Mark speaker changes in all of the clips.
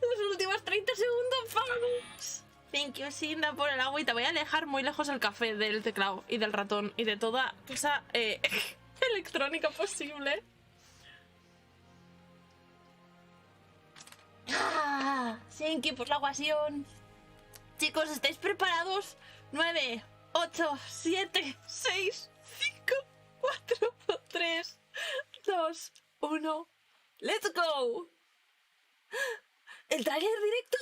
Speaker 1: Los últimos 30 segundos, vamos. Thank you, Sinda, por el agüita. Voy a alejar muy lejos el café del teclado y del ratón y de toda cosa electrónica posible. Thank you por la guasión. Chicos, ¿estáis preparados? 9, 8, 7, 6, 5, 4, 3, 2, 1. ¡Let's go! ¿El tráiler directo?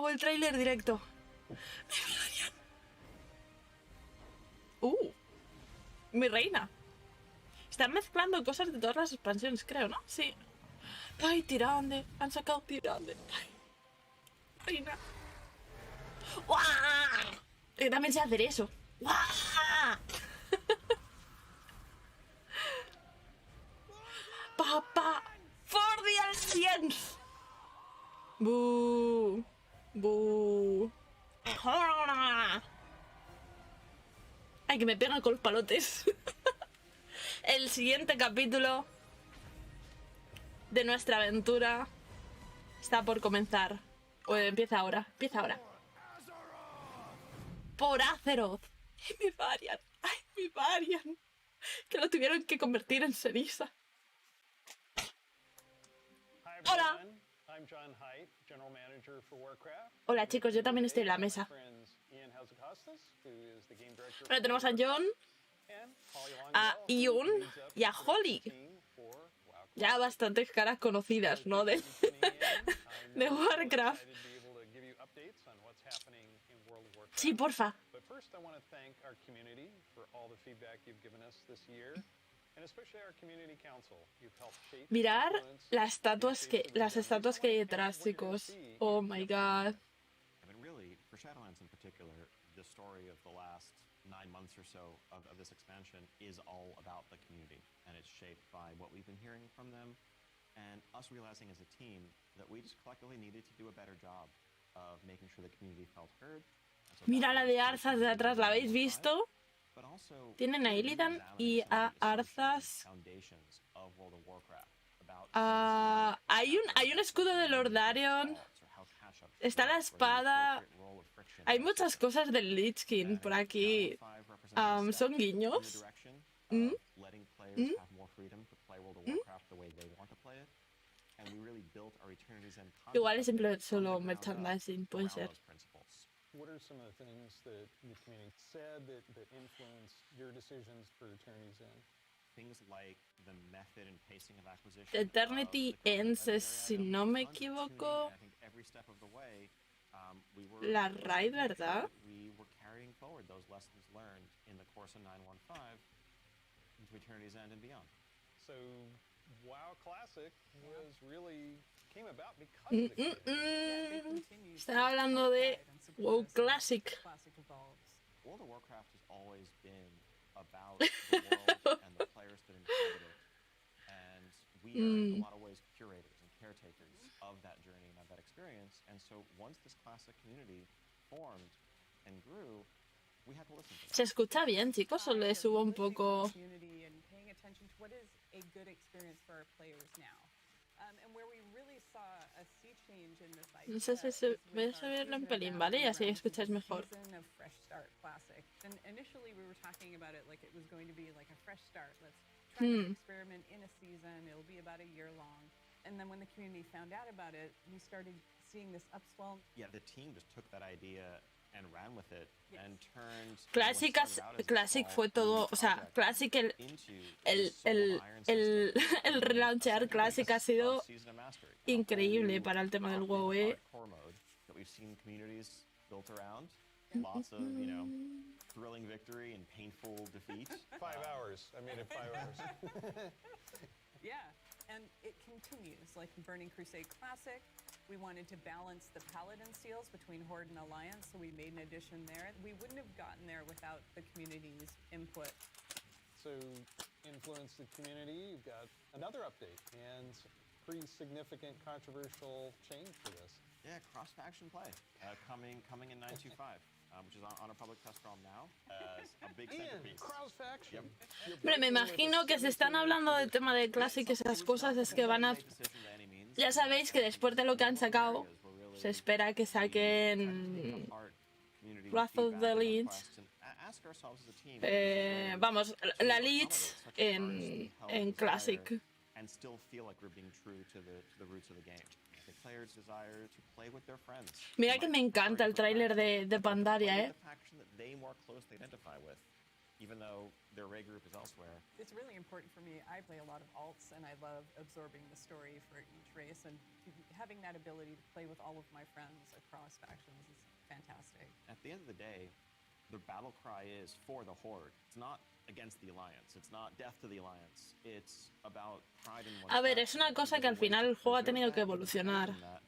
Speaker 1: El tráiler directo. Mi reina. Están mezclando cosas de todas las expansiones, creo, ¿no? Sí. Ay, tirande. Han sacado tirande. Ay, reina. ¡Guau! Yo también sé hacer eso. ¡Guau! ¡Papá! ¡For the Alliance! ¡Bú! ¡Bú! ¡Ay, que me pegan con los palotes! El siguiente capítulo de nuestra aventura está por comenzar. O empieza ahora. Empieza ahora. Por Azeroth. ¡Ay, mi Varian! ¡Ay, mi Varian! Que lo tuvieron que convertir en ceniza. ¡Hola! Hola, chicos, yo también estoy en la mesa. Ahora tenemos a John, a Ion y a Holly. Ya bastantes caras conocidas, ¿no? De Warcraft. Sí, porfa. Mirar las estatuas que hay detrás, chicos. Oh my god.
Speaker 2: The story of the last 9 months or so of this expansion is all about the community, and it's shaped by what we've been hearing from them and us realizing as a team that we just collectively needed to do a better job of making sure the community felt heard.
Speaker 1: Mira la de Arzas de atrás, ¿la habéis visto? Tienen a Illidan y a Arzas. Hay un escudo de Lordarion. Está la espada. Hay muchas cosas del Lich King por aquí. ¿Son guiños? Igual es simplemente solo merchandising, puede ser.
Speaker 3: What are some of the things that the community said that influenced your decisions for Eternity's End?
Speaker 2: Things like the method and pacing of acquisition.
Speaker 1: Eternity Ends, si no me equivoco. La raid, ¿verdad?
Speaker 2: We were carrying forward those lessons learned in the course of 915 into Eternity's End and beyond.
Speaker 3: So, WoW Classic was really came about because of the community.
Speaker 1: Estaba hablando de WoW Classic.
Speaker 2: World of Warcraft has always been about the world and the players that inhabit it, and we are in a lot of ways curators and caretakers of that journey and of that experience. And so once this classic community formed and grew, we had to listen to them.
Speaker 1: ¿Se escucha bien, chicos, o le subo un poco? No sé si voy a subirlo un pelín, ¿vale? Y así escucháis mejor.
Speaker 2: Yeah, the team just took that idea and ran with it and turned
Speaker 1: Classic fue todo, o sea, Classic el relaunchear Classic ha sido increíble para el tema del WoW.
Speaker 2: Lots of, you know, thrilling victory and painful defeat.
Speaker 3: 5 hours. I made it 5 hours.
Speaker 4: Yeah, and it continues. Like Burning Crusade Classic, we wanted to balance the Paladin seals between Horde and Alliance, so we made an addition there. We wouldn't have gotten there without the community's input.
Speaker 3: So, influence the community. You've got another update and pretty significant controversial change for this.
Speaker 2: Yeah, cross-faction play coming in 925. which is on a public test realm now, as a big centerpiece.
Speaker 3: Cross faction.
Speaker 1: Hombre, me imagino que si están hablando del tema de Classic y esas cosas es que van a... Ya sabéis que después de lo que han sacado, se espera que saquen Wrath of the Lich. Vamos, la Lich en Classic.
Speaker 2: And still feel like we're being true to the roots of the game. The players desire to play with their friends.
Speaker 1: Mira que me encanta el tráiler de Pandaria,
Speaker 2: The faction that they more closely identify with, even though their raid group is elsewhere.
Speaker 4: It's really important for me. I play a lot of alts, and I love absorbing the story for each race, and having that ability to play with all of my friends across factions is fantastic.
Speaker 2: At the end of the day, the battle cry is for the Horde. It's not against the Alliance. It's not death to the Alliance. It's about pride in one's
Speaker 1: A ver, es
Speaker 2: faction
Speaker 1: una cosa
Speaker 2: and
Speaker 1: que al
Speaker 2: ways
Speaker 1: final
Speaker 2: to
Speaker 1: el juego ha
Speaker 2: preserve
Speaker 1: tenido que
Speaker 2: that and
Speaker 1: evolucionar.
Speaker 2: defend that,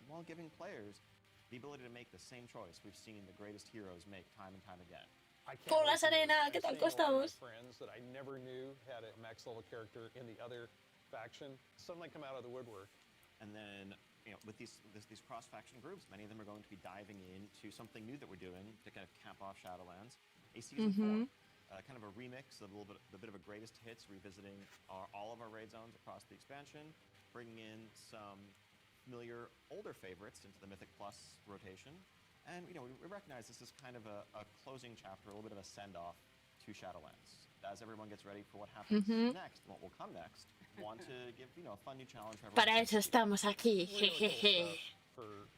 Speaker 2: while giving players the ability to make the same choice we've seen the greatest heroes make time and time again.
Speaker 1: Con las arenas, ¿qué tal costamos?
Speaker 3: Friends that I never knew had a max level character in the other faction suddenly come out of the woodwork.
Speaker 2: And then, you know, with these cross-faction groups, many of them are going to be diving into something new that we're doing to kind of cap off Shadowlands, a season 4, kind of a remix of the bit of a greatest hits, revisiting all of our raid zones across the expansion, bringing in some familiar older favorites into the Mythic Plus rotation, and you know we recognize this is kind of a closing chapter, a little bit of a send-off to Shadowlands. As everyone gets ready for what happens next, what will come next, want to give a fun new challenge for everyone.
Speaker 1: Para eso estamos aquí, jejeje.
Speaker 3: For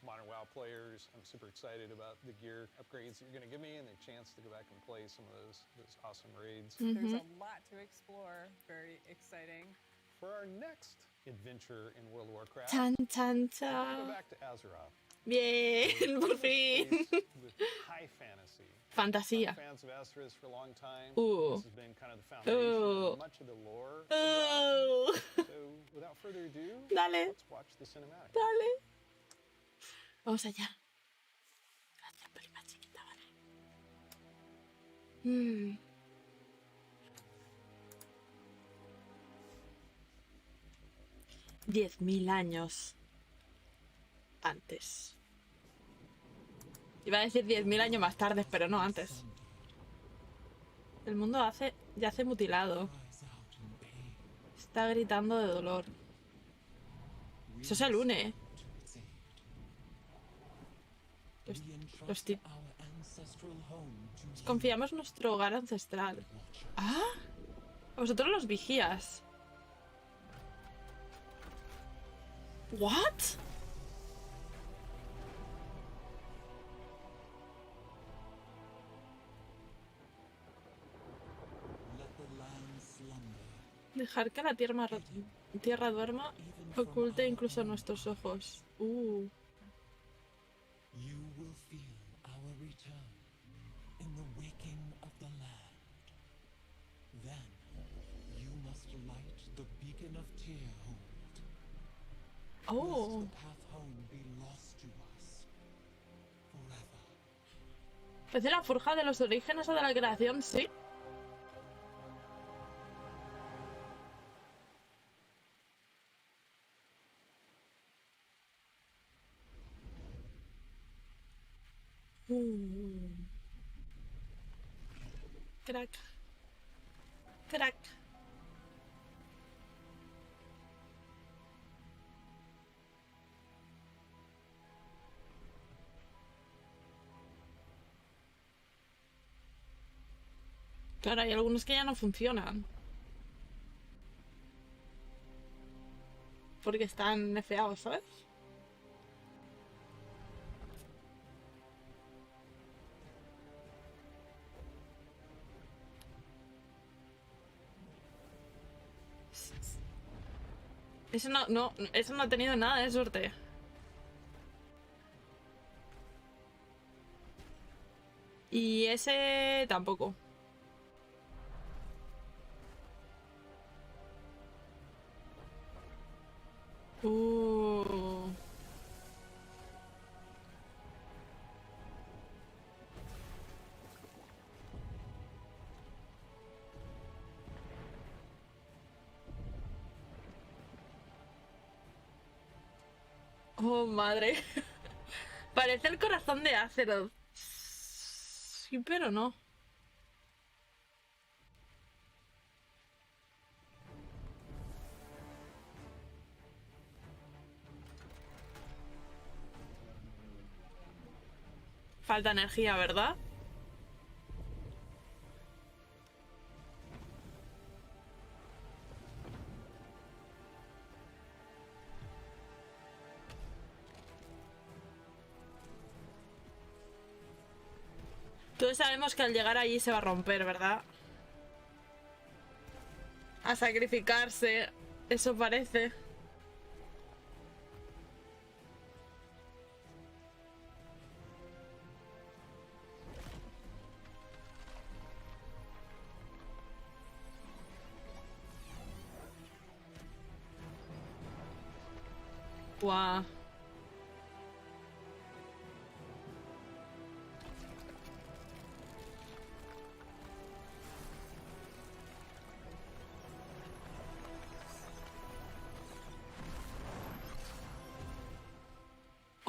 Speaker 3: modern WoW players, I'm super excited about the gear upgrades that you're going to give me and the chance to go back and play some of those awesome raids.
Speaker 4: There's a lot to explore. Very exciting.
Speaker 3: For our next adventure in World of Warcraft,
Speaker 1: Chan, chan,
Speaker 3: we'll go
Speaker 1: chan.
Speaker 3: back to Azeroth.
Speaker 1: Bien, por fin.
Speaker 3: With high fantasy.
Speaker 1: Fantasía.
Speaker 3: Fans of Azeroth for a long time.
Speaker 1: Ooh.
Speaker 3: This has been kind of the foundation
Speaker 1: Ooh.
Speaker 3: of much of the lore. of WoW. So, without further ado,
Speaker 1: Dale,
Speaker 3: let's watch the cinematic.
Speaker 1: dale. Vamos allá. Gracias, prima chiquita, vale. 10.000 años antes. Iba a decir 10.000 años más tarde, pero no antes. El mundo yace mutilado. Está gritando de dolor. Eso es el une. Confiamos en nuestro hogar ancestral. ¿Ah? A vosotros los vigías. ¿What? Dejar que la tierra duerma oculte incluso nuestros ojos.
Speaker 5: You will feel our return in the waking of the land. Then you must light the beacon of Tearhold.
Speaker 1: Oh.
Speaker 5: Lest the path home be lost to us forever.
Speaker 1: Parece la forja de los orígenes o de la creación, sí. Crack. Crack. Claro, hay algunos que ya no funcionan. Porque están nefeados, ¿sabes? Eso eso no ha tenido nada de suerte. Y ese tampoco. Oh, madre. Parece el corazón de Azeroth. Sí, pero no. Falta energía, ¿verdad? Todos sabemos que al llegar allí se va a romper, ¿verdad? A sacrificarse, eso parece. Guau.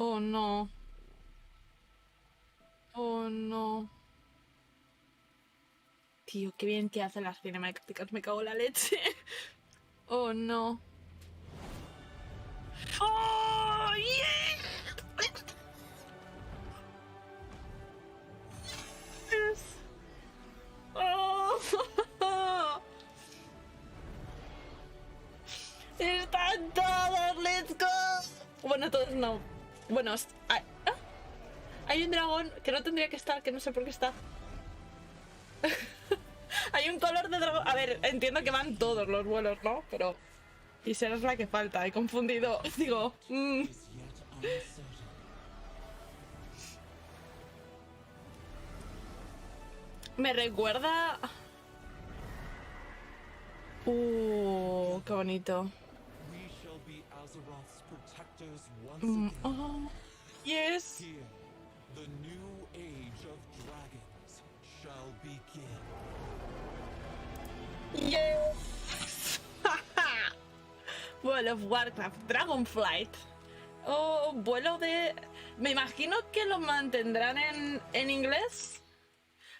Speaker 1: Oh no. Oh no. Tío, qué bien que hacen las cinemáticas, me cago en la leche. Oh no. ¡Oh, yeah! Yes. ¡Oh! ¡Están todos! ¡Let's go! Bueno, todos no. Bueno, hay un dragón que no tendría que estar, que no sé por qué está. Hay un color de dragón. A ver, entiendo que van todos los vuelos, ¿no? Pero... Y será la que falta, he confundido. Digo...
Speaker 5: Is yet uncertain.
Speaker 1: Me recuerda... qué bonito.
Speaker 5: We shall be Azeroth's protectors once again.
Speaker 1: Oh, yes.
Speaker 5: Here, the new age of dragons shall begin.
Speaker 1: Yes. World of Warcraft, Dragonflight. Oh, vuelo de... Me imagino que lo mantendrán en inglés.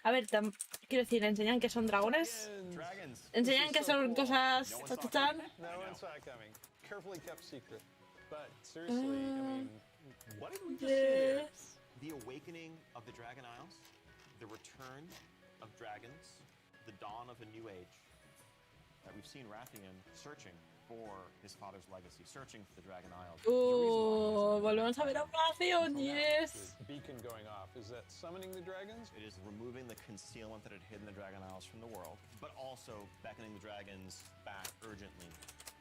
Speaker 1: A ver, quiero decir, enseñan que son dragones.
Speaker 2: Dragons.
Speaker 1: Enseñan que son cosas...
Speaker 3: No one saw it coming. Carefully kept secret. But seriously, I mean, what did we just see here?
Speaker 1: Yes.
Speaker 2: The awakening of the Dragon Isles, the return of dragons, the dawn of a new age. That we've seen Rathian searching for his father's legacy, searching for the Dragon Isles.
Speaker 1: Volvemos a ver a Rathian, yes.
Speaker 3: The beacon going off, is that summoning the dragons?
Speaker 2: It is removing the concealment that had hidden the Dragon Isles from the world, but also beckoning the dragons back urgently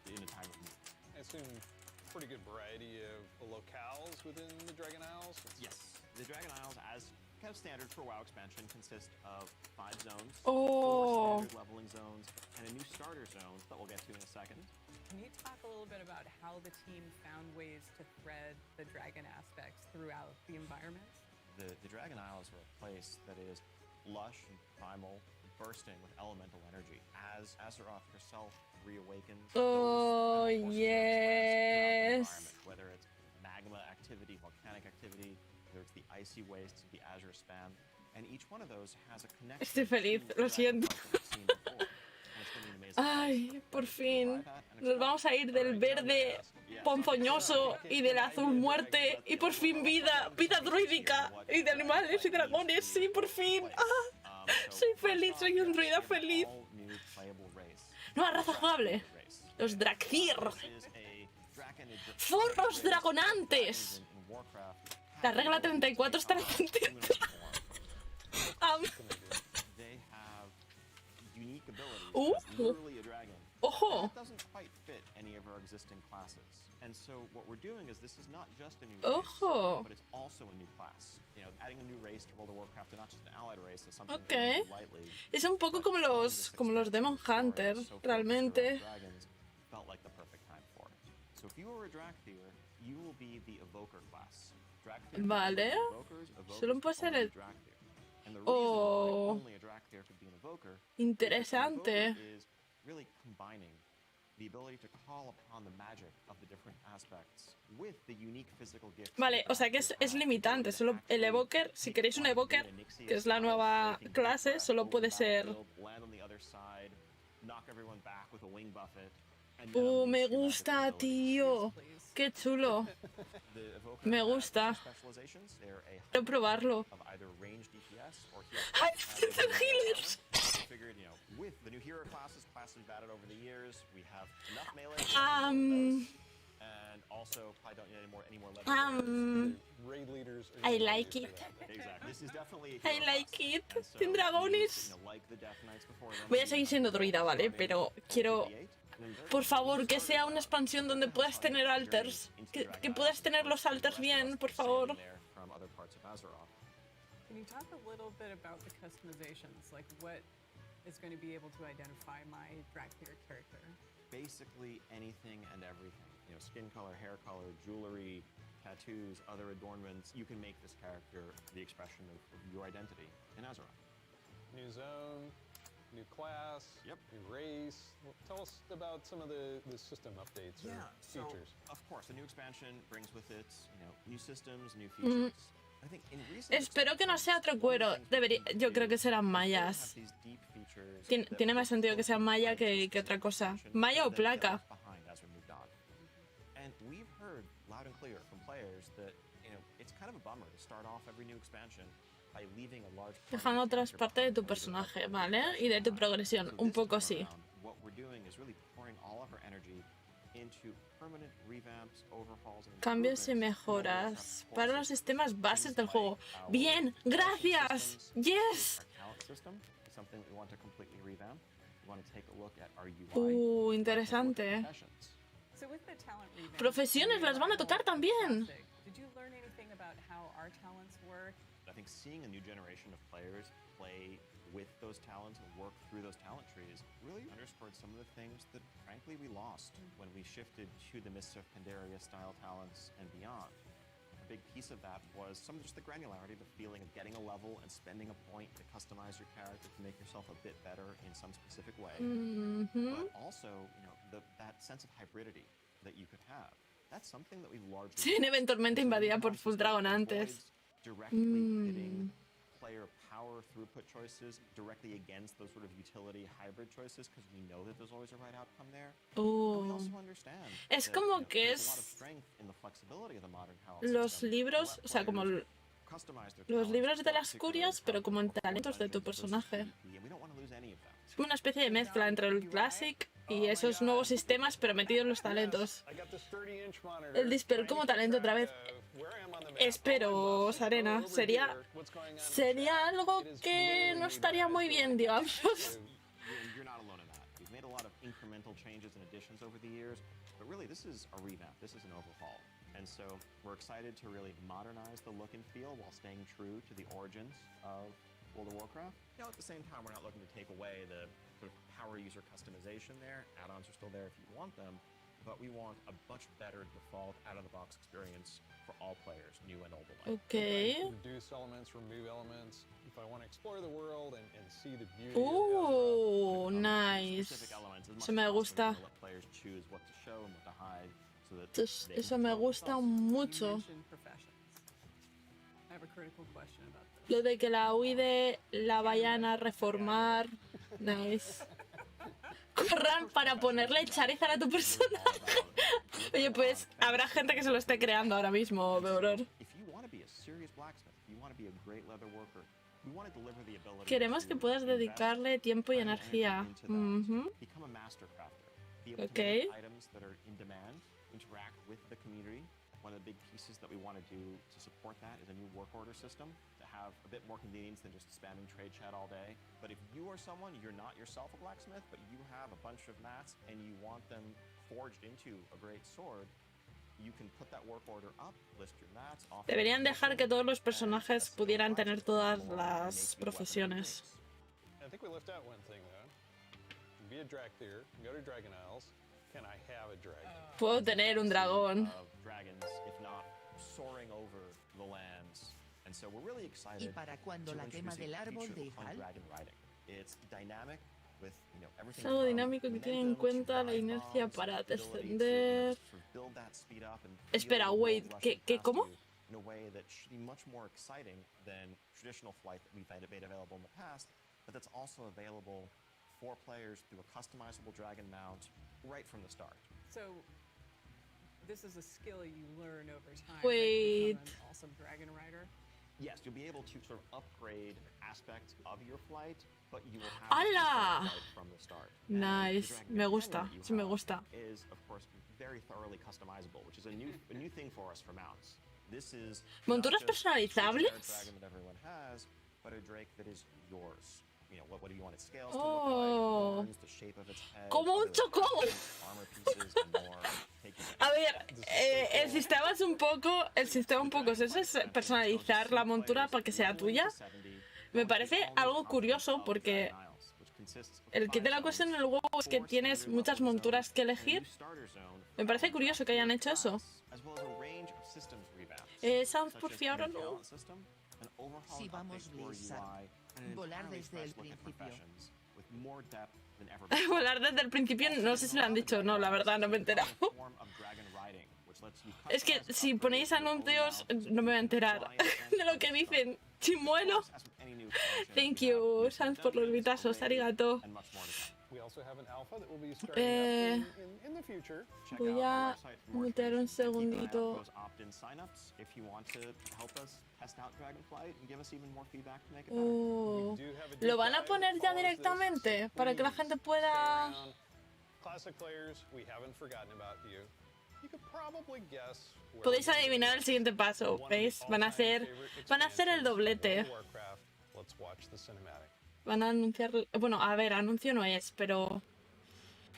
Speaker 2: in a time of need.
Speaker 3: I assume pretty good variety of locales within the Dragon Isles.
Speaker 2: Yes, the Dragon Isles, as kind of standard for WoW expansion, consist of 5 zones,
Speaker 1: Oh.
Speaker 2: 4 standard leveling zones, and a new starter zone that we'll get to in a second.
Speaker 4: Can you talk a little bit about how the team found ways to thread the dragon aspects throughout the environment?
Speaker 2: The Dragon Isles are a place that is lush and primal, bursting with elemental energy. As Azeroth herself reawakens,
Speaker 1: Oh,
Speaker 2: those kind of forces
Speaker 1: yes.
Speaker 2: express throughout the environment, whether it's magma activity, volcanic activity, whether it's the icy wastes of the Azure Span, and each one of those has a connection.
Speaker 1: Estoy feliz,
Speaker 2: to the
Speaker 1: lo
Speaker 2: Dragon
Speaker 1: siento.
Speaker 2: Isles that we've seen before. And it's gonna be an amazing
Speaker 1: Ay,
Speaker 2: place.
Speaker 1: por
Speaker 2: So
Speaker 1: fin.
Speaker 2: try that and
Speaker 1: Nos
Speaker 2: explore.
Speaker 1: vamos a ir del verde ponzoñoso y del azul muerte y por fin vida druídica y de animales y dragones. Sí, por fin. Ah, soy feliz, soy un druida feliz. Nueva raza jugable. Los Drakthir. Forros dragonantes. La regla 34 estará contenta.
Speaker 2: They have unique abilities.
Speaker 1: Ooh.
Speaker 2: It's literally a dragon.
Speaker 1: Ojo.
Speaker 2: That doesn't quite fit any of our existing classes. And so what we're doing is this is not just a new
Speaker 1: Ojo.
Speaker 2: race, but it's also a new class. You know, adding a new race to World of Warcraft, and not just an allied race, is something
Speaker 1: Okay.
Speaker 2: we don't do lightly.
Speaker 1: Es un poco como los Demon Hunter, realmente.
Speaker 2: Dragons felt like the perfect time for it. So if you were a Drakthir, you will be the Evoker class. Drakthir
Speaker 1: Vale. Solo puede ser el...
Speaker 2: And the reason
Speaker 1: Oh.
Speaker 2: why only a Drakthir could be an Evoker
Speaker 1: Interesante.
Speaker 2: is really combining the ability to call upon the magic of the different aspects with the unique physical gifts.
Speaker 1: Vale, o sea que es limitante. Solo el evoker, si queréis un evoker, que es la nueva clase, solo puede ser... me gusta, tío. Qué chulo. Me gusta. Quiero probarlo. ¡Ay, healers! I like it. I like it. Sin dragones. Voy a seguir siendo druida, ¿vale? Pero quiero... Por favor, que sea una expansión donde puedas tener alters. Que puedas tener los alters bien, por favor.
Speaker 4: Can you talk a little bit about the customizations? Like what is going to be able to identify my drag theater character?
Speaker 2: Basically anything and everything. You know, skin color, hair color, jewelry, tattoos, other adornments. You can make this character the expression of your identity in Azeroth.
Speaker 3: New zone, new class,
Speaker 2: Yep.
Speaker 3: new race. Well, tell us about some of the system updates or features.
Speaker 2: So, of course, the new expansion brings with it, you know, new systems, new features. I think in recent
Speaker 1: Espero que no sea otro cuero. Yo creo que serán mayas. Tiene más sentido que sea maya que otra cosa. Maya o placa.
Speaker 2: And we've heard loud and clear from players that, you know, it's kind of a bummer to start off every new expansion by leaving a large part
Speaker 1: Dejando
Speaker 2: of your
Speaker 1: otras
Speaker 2: character
Speaker 1: partes de tu
Speaker 2: behind.
Speaker 1: personaje, ¿vale? Y de tu progresión. Un poco sí.
Speaker 2: What we're doing is really pouring all of our energy into permanent revamps, overhauls, and
Speaker 1: Cambios y mejoras para los sistemas bases del juego. Bien, gracias. Yes. Interesante.
Speaker 4: So with the talent revamp,
Speaker 1: Profesiones las van a tocar también.
Speaker 4: did you learn anything about how our talents work?
Speaker 2: I think seeing a new generation of players play with those talents and work through those talent trees really underscored some of the things that, frankly, we lost when we shifted to the Mists of Pandaria style talents and beyond. A big piece of that was just the granularity, the feeling of getting a level and spending a point to customize your character to make yourself a bit better in some specific way. But also, you know, that sense of hybridity that you could have. That's something that we've largely
Speaker 1: Sí, eventualmente invadida por Full Dragon antes.
Speaker 2: directly pitting player power throughput choices directly against those sort of utility hybrid choices because we know that there's always a right outcome there. And we also understand
Speaker 1: Es
Speaker 2: that,
Speaker 1: como
Speaker 2: you know,
Speaker 1: que
Speaker 2: there's a lot of
Speaker 1: es
Speaker 2: strength in the flexibility of the modern talent
Speaker 1: los
Speaker 2: system.
Speaker 1: libros,
Speaker 2: Let
Speaker 1: o sea, como
Speaker 2: players customize their
Speaker 1: los
Speaker 2: talents
Speaker 1: libros de
Speaker 2: for
Speaker 1: las
Speaker 2: particular
Speaker 1: curias, pero como en
Speaker 2: outcomes,
Speaker 1: talentos de tu
Speaker 2: legends versus
Speaker 1: personaje.
Speaker 2: PvP, and we don't want to lose any of that.
Speaker 1: Es como una especie de mezcla entre el Classic y esos nuevos sistemas, pero metidos en los talentos.
Speaker 3: I got this 30-inch monitor.
Speaker 1: El Dispel como talento otra vez.
Speaker 3: Where I am on the map.
Speaker 1: Espero, Sarena, sería algo que no estaría muy bien, digamos.
Speaker 2: You're not alone in that. We've made a lot of incremental changes and additions over the years, but really this is a revamp, this is an overhaul. And so we're excited to really modernize the look and feel while staying true to the origins of World of Warcraft. Now at the same time, we're not looking to take away the sort of power user customization there. Add-ons are still there if you want them, but we want a much better default out-of-the-box experience for all players, new and old alike.
Speaker 1: Ok.
Speaker 3: Reduce elements, remove elements. If I want to explore the world and see the beauty
Speaker 1: Nice.
Speaker 2: Specific elements, as much
Speaker 1: Eso me
Speaker 2: as possible,
Speaker 1: gusta.
Speaker 2: we'll let players choose what to show and what to hide so that they
Speaker 1: Eso
Speaker 2: can
Speaker 1: me
Speaker 2: focus
Speaker 1: gusta
Speaker 2: on
Speaker 4: You
Speaker 1: mucho.
Speaker 4: mentioned professions. I have a critical question about this.
Speaker 1: Lo de que la UID la vayan a reformar. Nice. Corran para ponerle Charizard a tu personaje. Oye, pues habrá gente que se lo esté creando ahora mismo, Beuror.
Speaker 2: If you want to be a serious blacksmith, if you want to be a great leather worker, we want to deliver the ability
Speaker 1: Queremos que
Speaker 2: to
Speaker 1: puedas
Speaker 2: invest
Speaker 1: dedicarle tiempo y
Speaker 2: time and
Speaker 1: energía.
Speaker 2: into that.
Speaker 1: Ujú.
Speaker 2: Become a master crafter. Be able to
Speaker 1: Okay.
Speaker 2: make items that are in demand, interact with the community. One of the big pieces that we want to do to support that is a new work order system to have a bit more convenience than just spamming trade chat all day. But if you are someone, you're not yourself a blacksmith, but you have a bunch of mats and you want them forged into a great sword, you can put that work order up, list your mats, offer
Speaker 1: Deberían dejar que todos los
Speaker 2: and
Speaker 1: personajes
Speaker 2: that's
Speaker 1: pudieran
Speaker 2: the
Speaker 1: tener
Speaker 2: blacksmith
Speaker 1: todas
Speaker 2: or
Speaker 1: las
Speaker 2: make new weapons and
Speaker 1: profesiones.
Speaker 2: things.
Speaker 3: I think we left out one thing though. Be a drag theater, go to Dragon Isles. Can I have a dragon?
Speaker 1: Puedo tener un dragón.
Speaker 2: Of dragons, if not soaring over the lands. And so we're really excited
Speaker 6: ¿Y para cuándo
Speaker 2: to
Speaker 6: la quema
Speaker 2: introduce
Speaker 6: del
Speaker 2: a
Speaker 6: árbol
Speaker 2: feature
Speaker 6: de
Speaker 2: on
Speaker 6: Ijal?
Speaker 2: dragon riding. It's dynamic, with, you know, everything
Speaker 1: Es algo
Speaker 2: from
Speaker 1: dinámico que tiene en
Speaker 2: momentum to
Speaker 1: cuenta la
Speaker 2: ride
Speaker 1: inercia
Speaker 2: bumps,
Speaker 1: para
Speaker 2: ability to
Speaker 1: descender.
Speaker 2: sort of build that speed up and feel
Speaker 1: Espera,
Speaker 2: the world
Speaker 1: wait,
Speaker 2: rushing
Speaker 1: ¿qué,
Speaker 2: past
Speaker 1: cómo?
Speaker 2: you in a way that should be much more exciting than traditional flight that we've made available in the past, but that's also available for players through a customizable dragon mount right from the start.
Speaker 4: So this is a skill you learn over time.
Speaker 1: Wait.
Speaker 4: Right, to become an awesome dragon rider.
Speaker 2: Yes, you'll be able to sort of upgrade aspects of your flight, but you will have to
Speaker 1: ¡Hala!
Speaker 2: start from the start.
Speaker 1: Nice,
Speaker 2: And the
Speaker 1: me
Speaker 2: dragon
Speaker 1: gusta,
Speaker 2: companion that you
Speaker 1: sí me
Speaker 2: have
Speaker 1: gusta.
Speaker 2: is, of course, very thoroughly customizable, which is a new thing for us for mounts. This is
Speaker 1: ¿Monturas
Speaker 2: not just the
Speaker 1: personalizables?
Speaker 2: generic dragon that everyone has, but a drake that is yours. You know, what do you want its scales to look like,
Speaker 1: Oh.
Speaker 2: horns, the shape of its head,
Speaker 1: Como un
Speaker 2: other
Speaker 1: chocón.
Speaker 2: armor pieces, and more. Take your pick.
Speaker 1: A ver, el sistema es un poco, es personalizar la montura para que sea tuya. Me parece algo curioso porque el kit de la cuestión en el juego es que tienes muchas monturas que elegir. Me parece curioso que hayan hecho eso. Sounds por fin ahora no.
Speaker 6: Si vamos Blizzard, volar desde el principio.
Speaker 1: Volar desde el principio, no sé si lo han dicho o no, la verdad, no me he enterado. Es que si ponéis anuncios, no me voy a enterar de lo que dicen. Chimuelo. Thank you, Sans, por los vitazos, arigato. Voy a mutear un segundito. Oh, ¿lo van a poner ya directamente para que la gente pueda...? Podéis adivinar el siguiente paso, ¿veis? Van a hacer el doblete. Van a anunciar... Bueno, a ver, anuncio no es, pero...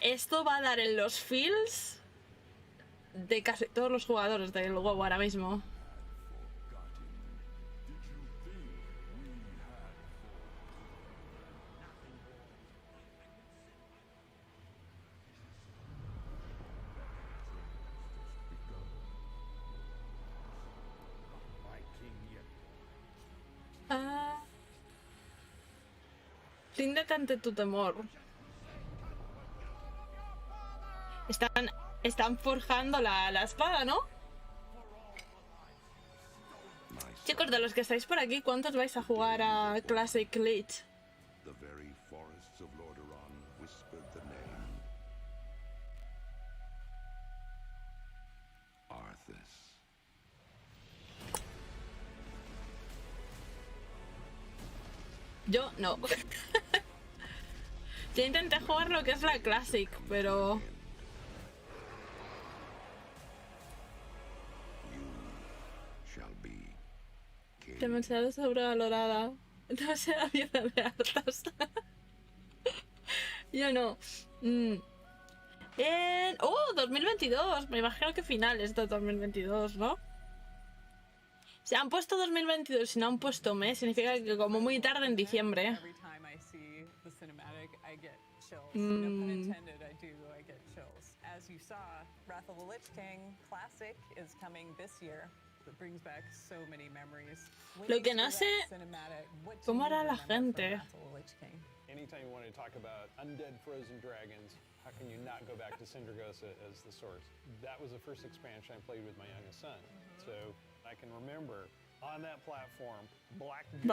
Speaker 1: Esto va a dar en los feels de casi todos los jugadores del juego ahora mismo. Ríndete ante tu temor. Están forjando la espada, ¿no? Chicos, de los que estáis por aquí, ¿cuántos vais a jugar a Classic Lich?
Speaker 7: The very forests of Lordaeron whispered the name Arthas.
Speaker 1: Yo no. Yo intenté jugar lo que es la Classic, pero...
Speaker 7: Shall be king.
Speaker 1: Demasiado sobrevalorada. Demasiada mierda de hartas. Yo no. ¡Oh! 2022. Me imagino que finales de 2022, ¿no? Si han puesto 2022 y si no han puesto mes, significa que como muy tarde en diciembre.
Speaker 4: Every time I see the cinematic, I get chills. No pun intended, I get chills. As you saw, Wrath of the Lich King Classic is coming this year. It brings back so many memories.
Speaker 1: Lo que no sé, ¿cómo hará la gente?
Speaker 3: Anytime you want to talk about undead frozen dragons, how can you not go back to Sindragosa as the source? That was the first expansion I played with my youngest son. So I can remember on that platform, black goo,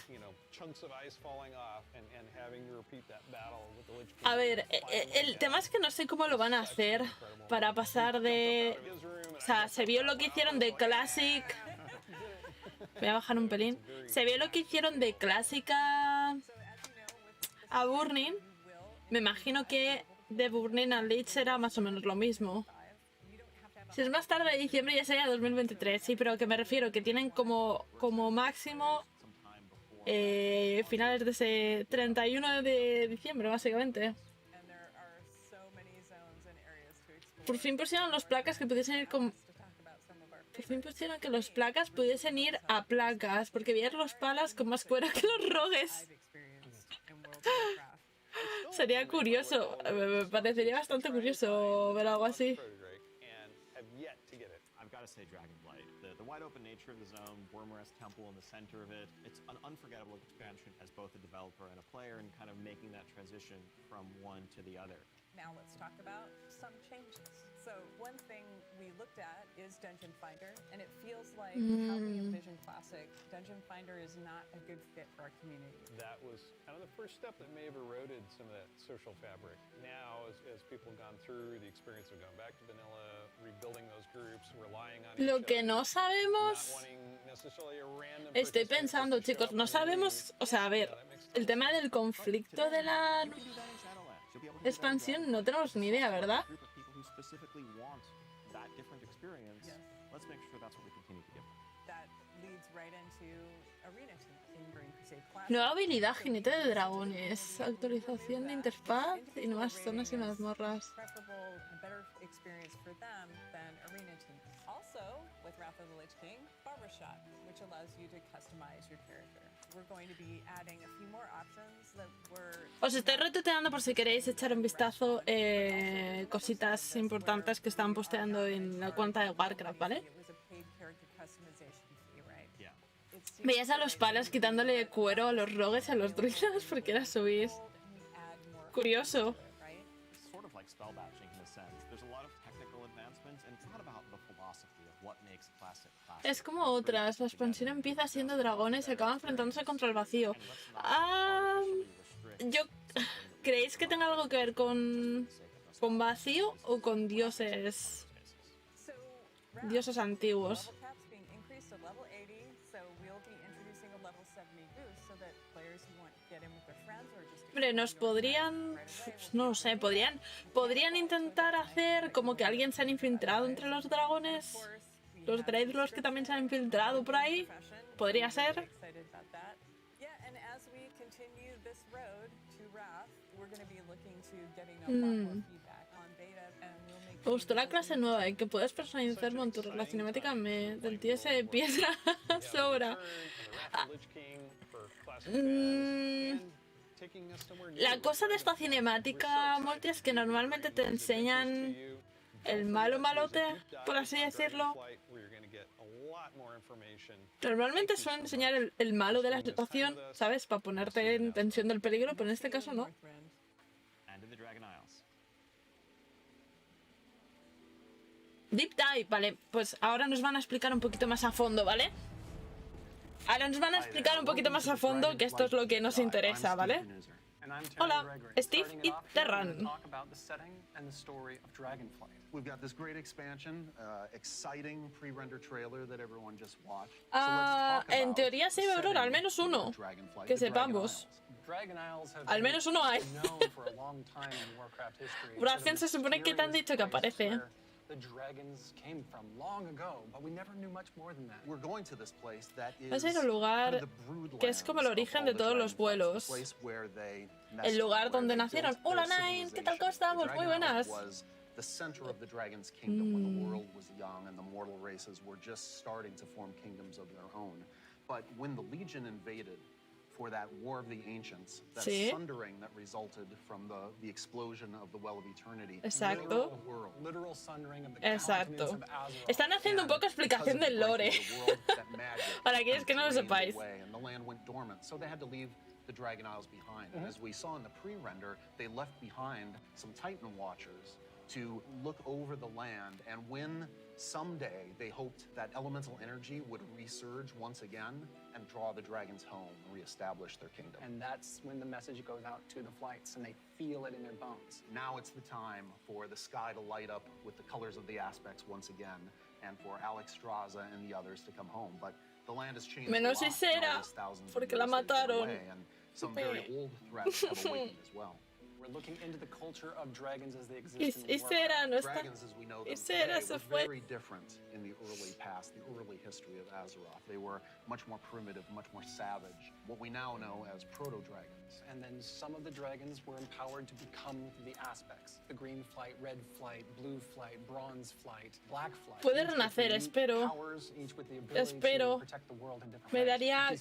Speaker 3: you know, chunks of ice falling off and having to repeat that battle with the Lich King.
Speaker 1: A ver, el tema es que no sé cómo lo van a hacer para pasar de... O sea, se vio lo que hicieron de Classic... Voy a bajar un pelín. Se vio lo que hicieron de Clásica a Burning. Me imagino que de Burning a Lich será más o menos lo mismo. Si es más tarde de diciembre ya sería 2023, sí, pero que me refiero que tienen como máximo finales de ese 31 de diciembre, básicamente. Por fin pusieron los placas que pudiesen ir con... Por fin pusieron que los placas pudiesen ir a placas, porque veías los palas con más cuero que los rogues. Sería curioso, me parecería bastante curioso ver algo así.
Speaker 2: gotta say Dragonflight. The wide open nature of the zone, Wormrest Temple in the center of it, it's an unforgettable expansion as both a developer and a player, and kind of making that transition from one to the other.
Speaker 4: Now let's talk about some changes. So one thing we looked at is Dungeon Finder, and it feels like how we envision Classic. Dungeon Finder is not a good fit for our community.
Speaker 3: That was kind of the first step that may have eroded some of that social fabric. Now, as people have gone through the experience of going back to vanilla, rebuilding those groups, relying on
Speaker 1: Lo que no sabemos, estoy pensando, chicos, no sabemos, o sea, a ver, el tema del conflicto de la expansión no tenemos ni idea, ¿verdad?
Speaker 2: Let's make sure that's what we continue to give them.
Speaker 4: That leads right into Arena Team in Burning Crusade Classic.
Speaker 1: Nueva habilidad, jinete de dragones, actualización de interfaz y nuevas zonas y mazmorras.
Speaker 4: Preferable, a better experience for them than Arena Team. Also, with Wrath of the Lich King, Barbershop, which allows you to customize your character. We're going to be adding a few more options that were...
Speaker 1: Os estoy retuiteando por si queréis echar un vistazo cositas importantes que están posteando en la cuenta de Warcraft, ¿vale? Veías a los palas quitándole cuero a los rogues y a los druidas porque era subir. Curioso. Es como otras, la expansión empieza siendo dragones y acaba enfrentándose contra el vacío. ¿Creéis que tenga algo que ver con vacío o con dioses antiguos? Hombre, nos podrían, no lo sé, podrían intentar hacer como que alguien se han infiltrado entre los dragones. Los Dreadlords que también se han infiltrado por ahí. Podría ser. Me gustó la clase nueva en que puedes personalizar monturas. La cinemática del tío ese de piedra sobra. La cosa de esta cinemática, Morty, es que normalmente te enseñan el malo malote, por así decirlo. Normalmente suelen enseñar el malo de la situación, ¿sabes? Para ponerte en tensión del peligro, pero en este caso no. Deep Dive, vale, pues ahora nos van a explicar un poquito más a fondo, ¿vale? Ahora nos van a explicar un poquito más a fondo que esto es lo que nos interesa, ¿vale? Hola, Steve y Terran.
Speaker 8: We've got this great expansion, exciting pre-render trailer that everyone just watched.
Speaker 1: En teoría sí, Aurora, al menos uno. Que sepamos. Al menos uno hay. Brazen se supone que te han dicho que aparece. Va a ser un lugar que es como el origen de todos los vuelos. El lugar donde nacieron. Hola Nine, ¿qué tal? ¿Cómo estamos? Muy buenas.
Speaker 8: The center of the dragon's kingdom when the world was young and the mortal races were just starting to form kingdoms of their own. But when the Legion invaded for that War of the Ancients, that sundering that resulted from the explosion of the Well of Eternity,
Speaker 1: exacto.
Speaker 3: Literal sundering of the
Speaker 1: exacto. Están haciendo un poco explicación del lore. Para aquellos que no lo sepáis.
Speaker 8: And the land went dormant, so they had to leave the Dragon Isles behind. And as we saw in the pre-render, they left behind some Titan Watchers to look over the land, and when someday they hoped that elemental energy would resurge once again and draw the dragons home and reestablish their kingdom.
Speaker 9: And that's when the message goes out to the flights and they feel it in their bones.
Speaker 8: Now it's the time for the sky to light up with the colors of the aspects once again, and for Alex Straza and the others to come home. But the land has changed
Speaker 1: menos Isera, porque la mataron.
Speaker 8: And some very old threats have awakened as well.
Speaker 9: We're looking into the culture of dragons as they exist in
Speaker 1: Isera no está.
Speaker 8: Dragons as we know them today were very different in the early past, the early history of Azeroth. They were much more primitive, much more savage, what we now know as proto-dragons.
Speaker 9: dragons, and then some of the dragons were empowered to become the aspects. The green flight, red flight, blue flight, bronze flight, black flight.
Speaker 1: Puede renacer, espero. Espero. Me daría...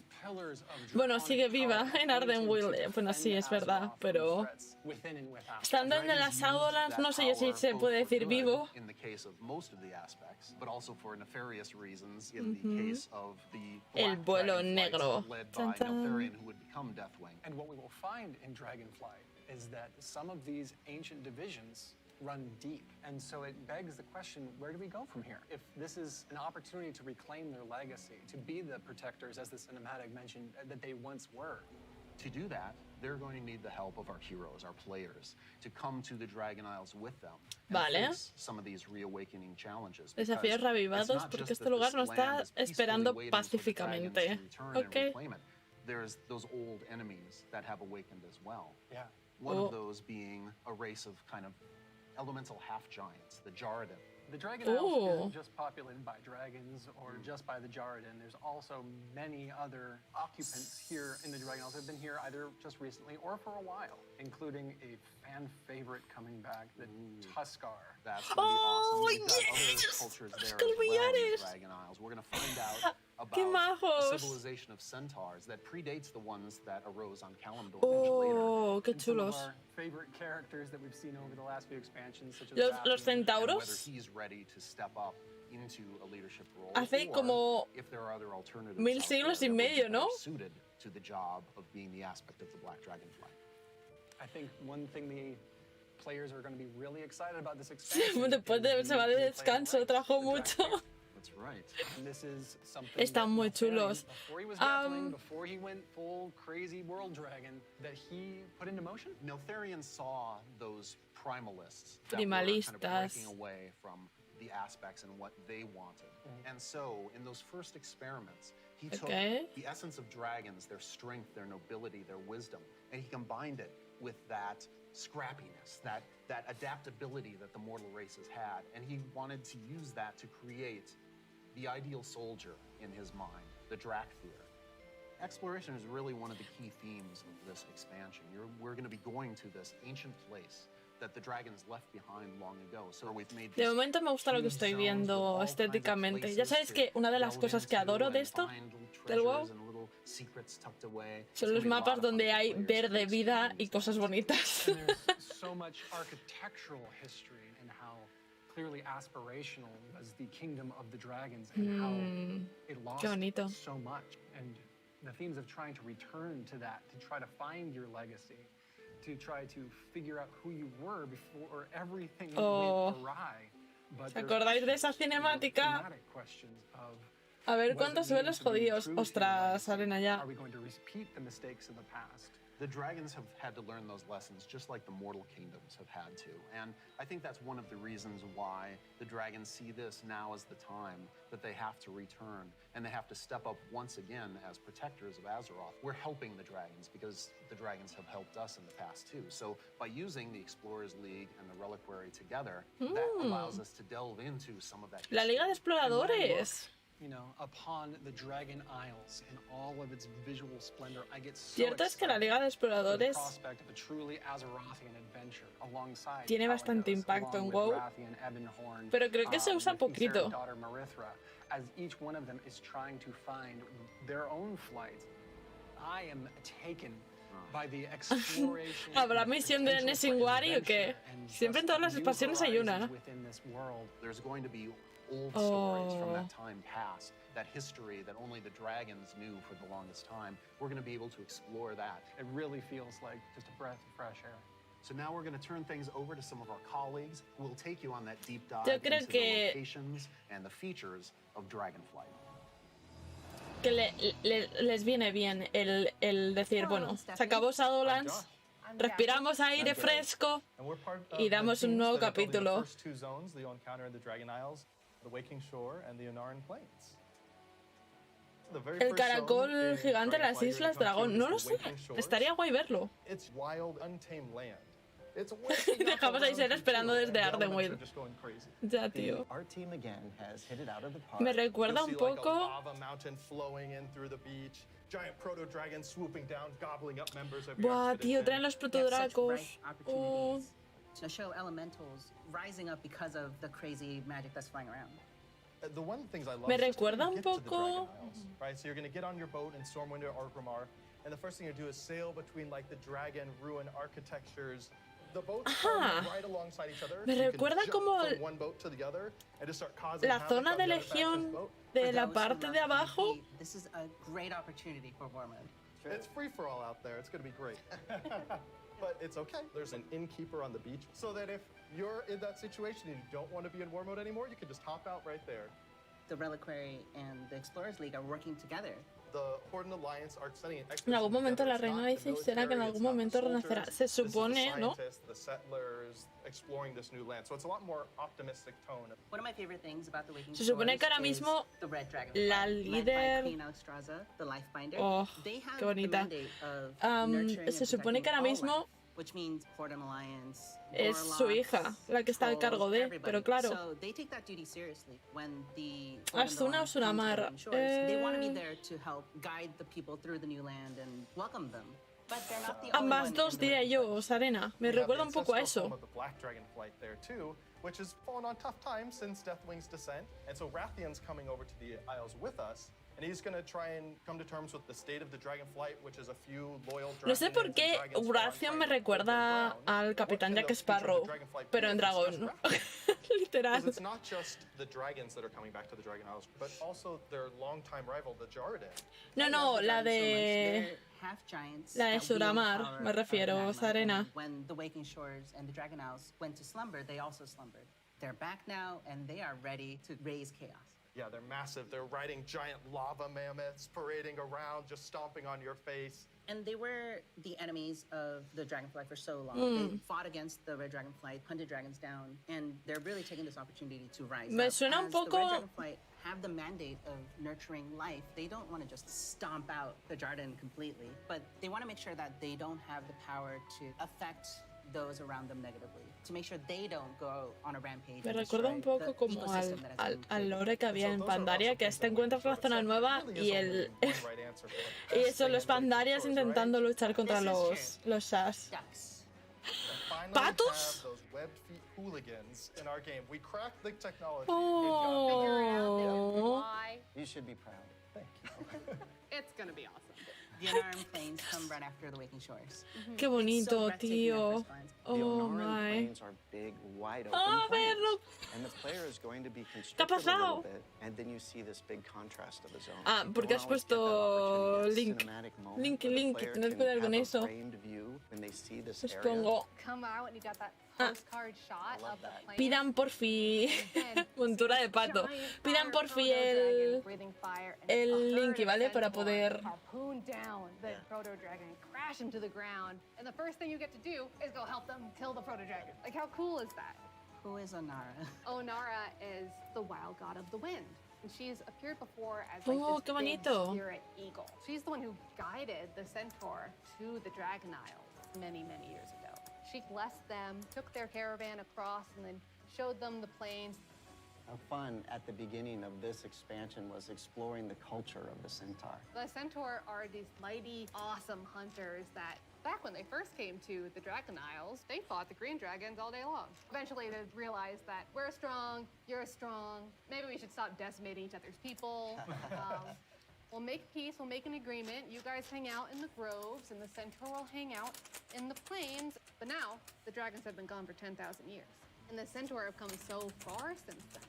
Speaker 1: Bueno, sigue viva en Ardenweald. Bueno, sí, es verdad, pero... Estando en las Shadowlands, no sé yo si se puede decir vivo. El vuelo negro. Chan, chan.
Speaker 9: And what we will find in Dragonflight is that some of these ancient divisions run deep. And so it begs the question, where do we go from here? If this is an opportunity to reclaim their legacy, to be the protectors, as the cinematic mentioned, that they once were.
Speaker 8: To do that, they're going to need the help of our heroes, our players, to come to the Dragon Isles with them and face some of these reawakening challenges.
Speaker 1: Desafíos reavivados porque este lugar no está esperando pacíficamente. Okay.
Speaker 8: There's those old enemies that have awakened as well.
Speaker 9: Yeah.
Speaker 8: One of those being a race of kind of elemental half-giants, the Jaredin.
Speaker 9: The Dragon Isles isn't just populated by dragons or just by the Jaredin. There's also many other occupants here in the Dragon Isles. They've been here either just recently or for a while, including a fan favorite coming back, the Tuskar.
Speaker 8: That's going to be awesome. We've got other cultures there as well in the Dragon Isles. We're going to find out about a civilization of centaurs that predates the ones that arose on Kalimdor much later.
Speaker 1: Qué chulos.
Speaker 9: Some of our favorite characters that we've seen over the last few expansions, such as
Speaker 1: los centauros.
Speaker 8: Whether he's ready to step up into a leadership role,
Speaker 1: hace como
Speaker 8: if there are other alternatives
Speaker 1: 1000 siglos y medio, ¿no?
Speaker 8: Suited to the job of being the aspect of the Black Dragonfly.
Speaker 9: I think one thing the players are going to be really excited about this expansion.
Speaker 1: Después de se va de descanso, trabajó mucho.
Speaker 8: That's right.
Speaker 9: And this is something
Speaker 1: Están muy chulos.
Speaker 9: Before he was battling, before he went full crazy world dragon, that he put into motion.
Speaker 8: Neltharion saw those primalists that were kind of breaking away from the aspects and what they wanted. And so, in those first experiments, he took the essence of dragons, their strength, their nobility, their wisdom, and he combined it with that scrappiness, that adaptability that the mortal races had. And he wanted to use that to create the ideal soldier in his mind, the Drakthir. Exploration is really one of the key themes of this expansion. We're going to be going to this ancient place that the dragons left behind long ago. So we've made
Speaker 1: de momento me gusta lo que estoy viendo estéticamente. Ya sabéis que una de las cosas que adoro de esto, del WoW, son los mapas donde hay verde, vida y cosas bonitas.
Speaker 9: So much architectural history and how clearly aspirational was the kingdom of the dragons and how it lost so much. And the themes of trying to return to that, to try to find your legacy, to try to figure out who you were before everything went awry.
Speaker 1: ¿Os acordáis de esa cinemática? A ver cuántos se ven los jodidos. Ostras, salen allá.
Speaker 8: The dragons have had to learn those lessons just like the mortal kingdoms have had to. And I think that's one of the reasons why the dragons see this now as the time that they have to return and they have to step up once again as protectors of Azeroth. We're helping the dragons because the dragons have helped us in the past too. So by using the Explorers League and the Reliquary together, that allows us to delve into some of that history.
Speaker 1: La Liga de Exploradores.
Speaker 9: You know, upon the Dragon Isles in all of its visual splendor, I get so
Speaker 1: Cierto es que la Liga de Exploradores tiene bastante impacto en WoW, pero creo que se usa poquito.
Speaker 9: As each one of them is trying to find their own flight, I am taken by the exploration.
Speaker 1: ¿Habrá misión de Nesingwari o qué? Siempre en todas las expansiones hay una.
Speaker 8: There's going to be old stories from that time past, that history that only the dragons knew for the longest time. We're going to be able to explore that.
Speaker 9: It really feels like just a breath of fresh air.
Speaker 8: So now we're going to turn things over to some of our colleagues who will take you on that deep dive into the locations and the features of Dragonflight.
Speaker 1: Que les viene bien el decir, bueno, se acabó Shadowlands, respiramos aire fresco y damos un nuevo capítulo. El caracol gigante en las Islas Dragón, no lo sé, estaría guay verlo. Dejamos a Isera esperando desde Ardenweald. Ya, tío. Me recuerda un poco... Buah, tío, traen los protodracos.
Speaker 10: To show elementals rising up because of the crazy magic that's flying around.
Speaker 1: Me recuerda un poco...
Speaker 2: Right, so you're going to get on your boat in Stormwind or Orgrimmar, and the first thing you do is sail between like the dragon ruin architectures. The boats are right alongside each other.
Speaker 1: Me recuerda como
Speaker 2: one boat to the other and just start causing
Speaker 1: la zona de legión de la parte de abajo.
Speaker 10: This is a great opportunity for war mode.
Speaker 2: It's free for all out there. It's going to be great. But it's okay. There's an innkeeper on the beach, so that if you're in that situation and you don't want to be in war mode anymore, you can just hop out right there.
Speaker 10: The Reliquary and the Explorers League are working together.
Speaker 1: En algún momento la reina dice, será que en algún momento renacerá. Se supone, ¿no? Se supone que ahora mismo la líder... Oh, qué bonita. Se supone que ahora mismo es su hija la que está al cargo de, pero claro. Asuna o Sunamar. Ambas dos diría yo, Sarena. Me recuerda un poco a eso.
Speaker 2: Which has fallen on tough times since Deathwing's descent, and so Wrathian's coming over to the Isles with us, and he's going to try and come to terms with the state of the Dragonflight, which is a few loyal
Speaker 1: No sé por qué Wrathian me recuerda al Capitán Jack Sparrow, pero en dragón. Literal.
Speaker 2: It's not just the dragons that are coming back to the Dragon Isles, but also their longtime rival, the Jarden.
Speaker 1: No, la de... La de Suramar, me refiero, Sarena.
Speaker 10: When the Waking Shores and the Dragon Isles went to slumber, they also slumbered. They're back now, and they are ready to raise chaos.
Speaker 2: Yeah, they're massive. They're riding giant lava mammoths, parading around, just stomping on your face.
Speaker 10: And they were the enemies of the Dragonflight for so long. They fought against the Red Dragonflight, hunted dragons down, and they're really taking this opportunity to rise
Speaker 1: Me
Speaker 10: up.
Speaker 1: suena un poco...
Speaker 10: The Red Dragonflight have the mandate of nurturing life. They don't want to just stomp out the Jarden completely, but they want to make sure that they don't have the power to affect those around them negatively, to make sure they don't go on a rampage.
Speaker 1: Me recuerda un poco como al lore que había en Pandaria, que te encuentras con la zona nueva y el... y eso, los Pandarias intentando luchar contra los Shas. ¿Patos? Oh.
Speaker 11: You should be proud. Thank you.
Speaker 4: It's gonna be awesome.
Speaker 10: The unarmed plains come right after the Waking Shores.
Speaker 1: Qué bonito, tío. Oh my. Ah, verlo. ¿Qué ha pasado? Ah, porque has puesto link. Link, tened cuidado con eso. Os pongo. Pidan por fin montura de pato. Pidan por fin el link, ¿vale? Para poder.
Speaker 12: The proto dragon and crash him to the ground, and the first thing you get to do is go help them kill the proto dragon. Like, how cool is that?
Speaker 10: Who is Onara?
Speaker 12: Onara is the wild god of the wind, and she's appeared before as like this big spirit eagle. She's the one who guided the centaur to the Dragon Isles many years ago. She blessed them, took their caravan across, and then showed them the plains.
Speaker 11: Our fun at the beginning of this expansion was exploring the culture of the centaur.
Speaker 12: The centaur are these mighty, awesome hunters that, back when they first came to the Dragon Isles, they fought the green dragons all day long. Eventually they realized that we're strong, you're strong, maybe we should stop decimating each other's people. We'll make peace, we'll make an agreement. You guys hang out in the groves, and the centaur will hang out in the plains. But now, the dragons have been gone for 10,000 years. And the centaur have come so far since then.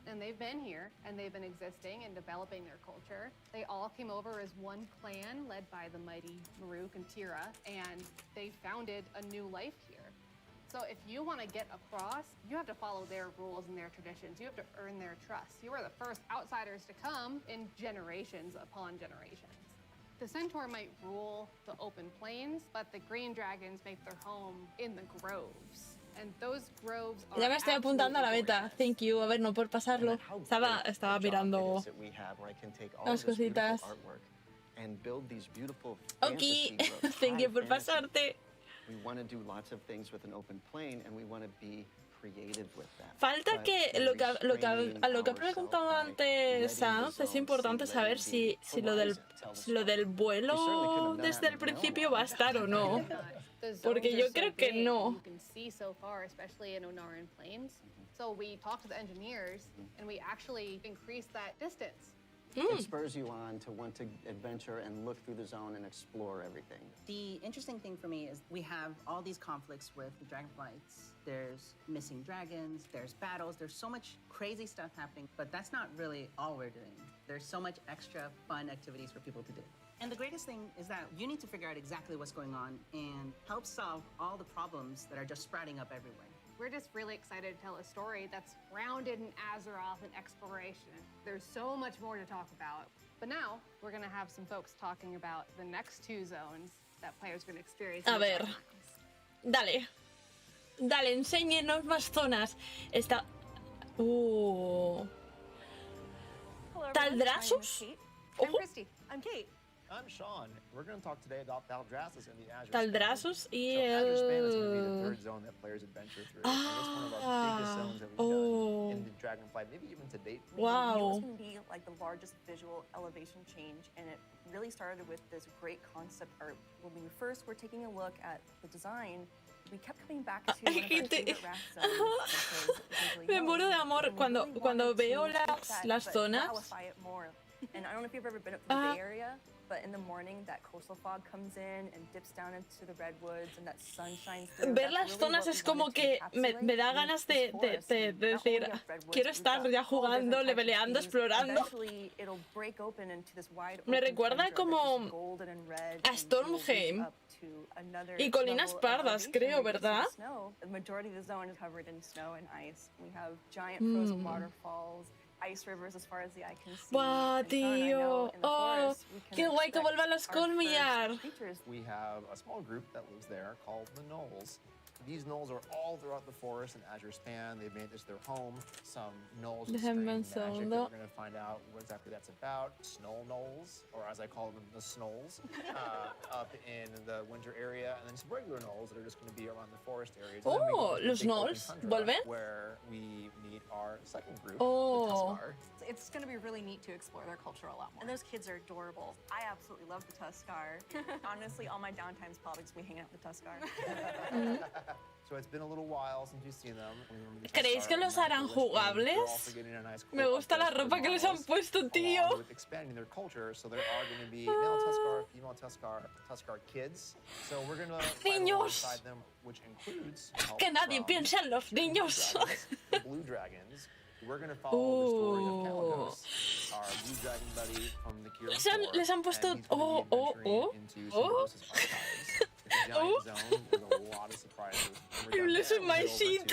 Speaker 12: And they've been here, and they've been existing and developing their culture. They all came over as one clan led by the mighty Maruk and Tira, and they founded a new life here. So if you want to get across, you have to follow their rules and their traditions. You have to earn their trust. You are the first outsiders to come in generations upon generations. The centaur might rule the open plains, but the green dragons make their home in the groves.
Speaker 1: Ya me estoy apuntando a la beta. Thank you. A ver, no por pasarlo. Estaba mirando las cositas. Ok, thank you por pasarte.
Speaker 11: We want to do lots of things with an open plane, and we want to be creative with that.
Speaker 1: Falta que a lo que ha preguntado antes Sanz, es importante saber si lo del vuelo desde el principio va a estar o no. Porque yo creo que no.
Speaker 12: You can see so far, especially in Onaran Plains. So we talked to the engineers, and we actually increased that distance.
Speaker 11: It spurs you on to want to adventure and look through the zone and explore everything.
Speaker 10: The interesting thing for me is we have all these conflicts with the dragonflights. There's missing dragons, there's battles, there's so much crazy stuff happening, but that's not really all we're doing. There's so much extra fun activities for people to do. And the greatest thing is that you need to figure out exactly what's going on and help solve all the problems that are just sprouting up everywhere.
Speaker 12: We're just really excited to tell a story that's grounded in Azeroth and exploration. There's so much more to talk about. But now, we're going to have some folks talking about the next 2 zones that players are going to experience.
Speaker 1: A ver, dale, enséñenos más zonas. Está... ¿Taldrasus?
Speaker 12: I'm Christy.
Speaker 13: I'm Kate. I'm Sean. We're going to talk today about Taldrasus and the Azure
Speaker 1: Taldrasus y
Speaker 13: Azure Span is going to be the third zone that players adventure through. And it's one of our biggest zones that we've done in the Dragonflight, maybe even to date.
Speaker 1: Wow.
Speaker 14: It was going to be like the largest visual elevation change, and it really started with this great concept art. When we first were taking a look at the design, we kept coming back to one of our favorite raft zones.
Speaker 1: Me muero de amor cuando veo las zonas.
Speaker 14: And I don't know if you've ever been up to the Bay Area, but in the morning that coastal fog comes in and dips down into the redwoods and that sun shines through.
Speaker 1: Ver las zonas es como que me da ganas de decir, quiero estar ya jugando, leveleando, explorando. Me recuerda como a Stormheim y Colinas Pardas, creo, ¿verdad?
Speaker 14: The majority of the zone is covered in snow and ice. We have giant frozen waterfalls. Ice rivers as far as the eye can see.
Speaker 1: ¡Guau, tío! ¡Oh! ¡Qué guay que vuelvan los Colmillar!
Speaker 2: We have a small group that lives there called the Gnolls. These gnolls are all throughout the forest and Azure Span. They've made this their home. Some gnolls with strange magic that we're going to find out what exactly that's about. Snow gnolls, or as I call them, the snolls, up in the winter area. And then some regular gnolls that are just going to be around the forest areas.
Speaker 1: Oh, los gnolls, ¿vuelven?
Speaker 2: Where we meet our second group,
Speaker 1: the
Speaker 2: Tuskar.
Speaker 15: It's going to be really neat to explore their culture a lot more.
Speaker 14: And those kids are adorable. I absolutely love the Tuskar. Honestly, all my downtime's probably just me hanging out with the Tuskar.
Speaker 2: So it's been a little while since you've seen them.
Speaker 1: ¿Creéis que los harán jugables? Me gusta la ropa que les han puesto, tío.
Speaker 2: With expanding their culture, so there are going to be male Tuskar, female Tuskar kids. So we're going to find alongside them, which includes
Speaker 1: que nadie piensa en los niños.
Speaker 2: The blue dragons. We're going to follow the story of Kaligos, our blue dragon buddy from the Kirin.
Speaker 1: Les han puesto
Speaker 2: It's a giant zone with a lot of surprises.
Speaker 1: I'm losing my shit.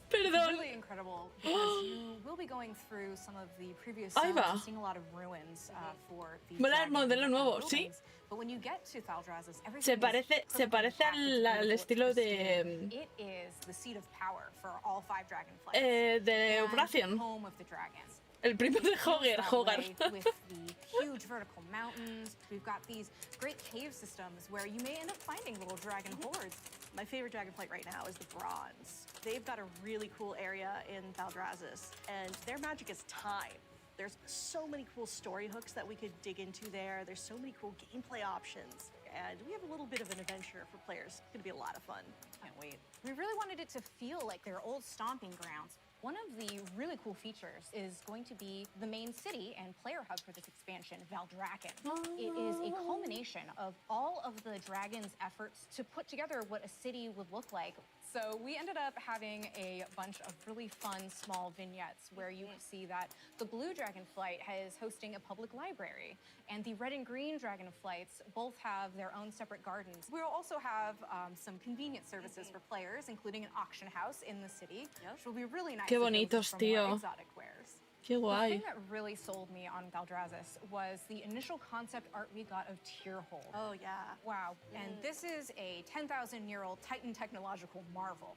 Speaker 15: Perdón. It's really incredible because you will be going through some of the previous zones and seeing a lot of ruins for the
Speaker 1: Mola el modelo nuevo, sí.
Speaker 15: But when you get to Thaldraszus,
Speaker 1: Se parece al estilo de...
Speaker 15: It is the seat of power for all 5 dragonflights.
Speaker 1: De Operación.
Speaker 15: Home of the dragons.
Speaker 1: El primo de Hogar.
Speaker 15: With the huge vertical mountains, we've got these great cave systems where you may end up finding little dragon hordes.
Speaker 14: My favorite dragonflight right now is the Bronze. They've got a really cool area in Thaldraszus, and their magic is time. There's so many cool story hooks that we could dig into there. There's so many cool gameplay options. And we have a little bit of an adventure for players. It's gonna be a lot of fun.
Speaker 15: Can't wait. We really wanted it to feel like their old stomping grounds. One of the really cool features is going to be the main city and player hub for this expansion, Valdrakken. It is a culmination of all of the dragons' efforts to put together what a city would look like. So we ended up having a bunch of really fun small vignettes where you see that the blue dragonflight is hosting a public library, and the red and green dragonflights both have their own separate gardens. We'll also have some convenient services for players, including an auction house in the city, which will be really nice.
Speaker 1: Qué bonitos, tío.
Speaker 15: Exotic wares.
Speaker 1: Qué guay.
Speaker 15: The thing that really sold me on Thaldraszus was the initial concept art we got of Tierhold.
Speaker 14: Oh, yeah.
Speaker 15: Wow. And this is a 10,000-year-old Titan technological marvel.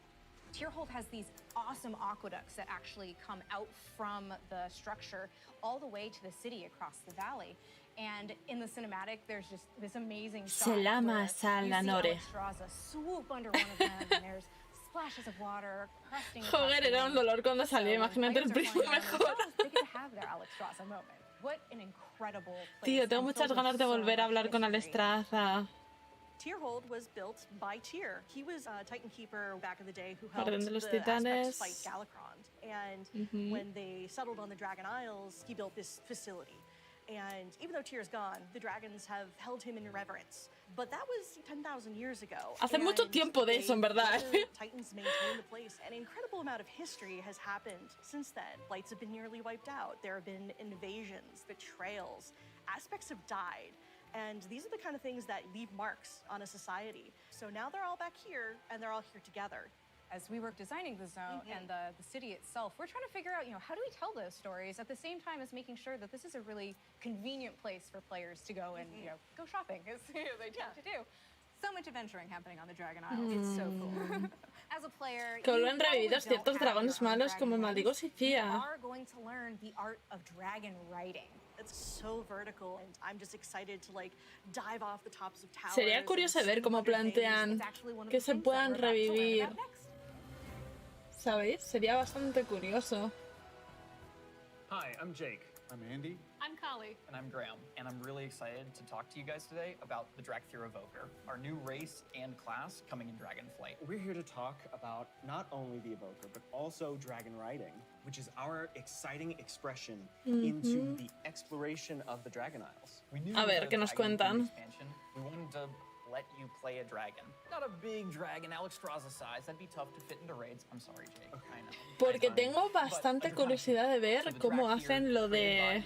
Speaker 15: Tierhold has these awesome aqueducts that actually come out from the structure all the way to the city across the valley. And in the cinematic, there's just this amazing shot
Speaker 1: Se llama
Speaker 15: where you see
Speaker 1: Salanore.
Speaker 15: Alexstrasza swoop under one of them, and there's splashes of water crusting across
Speaker 1: Joder,
Speaker 15: the
Speaker 1: era un
Speaker 15: land.
Speaker 1: dolor cuando salió,
Speaker 15: So when
Speaker 1: imagínate el
Speaker 15: players are
Speaker 1: primo
Speaker 15: flying around
Speaker 1: mejor.
Speaker 15: themselves, they get to have their Alexstrasza moment. What an incredible place.
Speaker 1: Tío, tengo
Speaker 15: and
Speaker 1: muchas
Speaker 15: filled with
Speaker 1: ganas de
Speaker 15: so
Speaker 1: volver a
Speaker 15: much
Speaker 1: hablar con
Speaker 15: history.
Speaker 1: Alexstrasza.
Speaker 14: Tierhold was built by Tyr. He was a Titan Keeper back in the day who
Speaker 1: Orden
Speaker 14: helped
Speaker 1: de los
Speaker 14: the
Speaker 1: Titanes.
Speaker 14: Aspects fight Galakrond. And
Speaker 1: Mhm.
Speaker 14: when they settled on the Dragon Isles, he built this facility. And even though Tyr's gone, the dragons have held him in reverence. But that was 10,000 years ago.
Speaker 1: Hace mucho
Speaker 14: and
Speaker 1: tiempo de eso, en verdad.
Speaker 14: the Titans maintain the place. An incredible amount of history has happened since then. Lights have been nearly wiped out. There have been invasions, betrayals. Aspects have died. And these are the kind of things that leave marks on a society. So now they're all back here, and they're all here together.
Speaker 15: As we were designing the zone and the city itself, we're trying to figure out, how do we tell those stories at the same time as making sure that this is a really convenient place for players to go and, go shopping, as they tend to do. So much adventuring happening on the Dragon Isles. It's so cool. As a player,
Speaker 1: Que
Speaker 15: you
Speaker 1: vuelven
Speaker 15: probably
Speaker 1: revividos
Speaker 15: don't
Speaker 1: ciertos
Speaker 15: have
Speaker 1: dragones
Speaker 15: your own
Speaker 1: malos
Speaker 15: dragon
Speaker 1: como
Speaker 15: writing.
Speaker 1: Maldigo Sofía.
Speaker 15: You are going to learn the art of dragon writing.
Speaker 14: It's so vertical, and I'm just excited to dive off the tops of towers.
Speaker 1: Sería curioso ver cómo plantean que se puedan revivir. ¿Sabéis? Sería bastante curioso.
Speaker 16: Hi, I'm Jake.
Speaker 17: I'm Andy.
Speaker 18: I'm Kali.
Speaker 13: And I'm Graham, and I'm really excited to talk to you guys today about the Dracthyr Evoker, our new race and class coming in Dragonflight.
Speaker 19: We're here to talk about not only the Evoker, but also dragon riding, which is our exciting expression into the exploration of the Dragon Isles.
Speaker 13: We knew
Speaker 1: A ver,
Speaker 13: with
Speaker 1: ¿qué nos
Speaker 13: Dragon
Speaker 1: cuentan?
Speaker 13: expansion, we wanted to let you play a dragon. Not a big dragon, Alexstrasza size. That'd be tough to fit into raids. I'm sorry, Jake. I know.
Speaker 1: Porque tengo bastante curiosidad de ver cómo hacen lo de...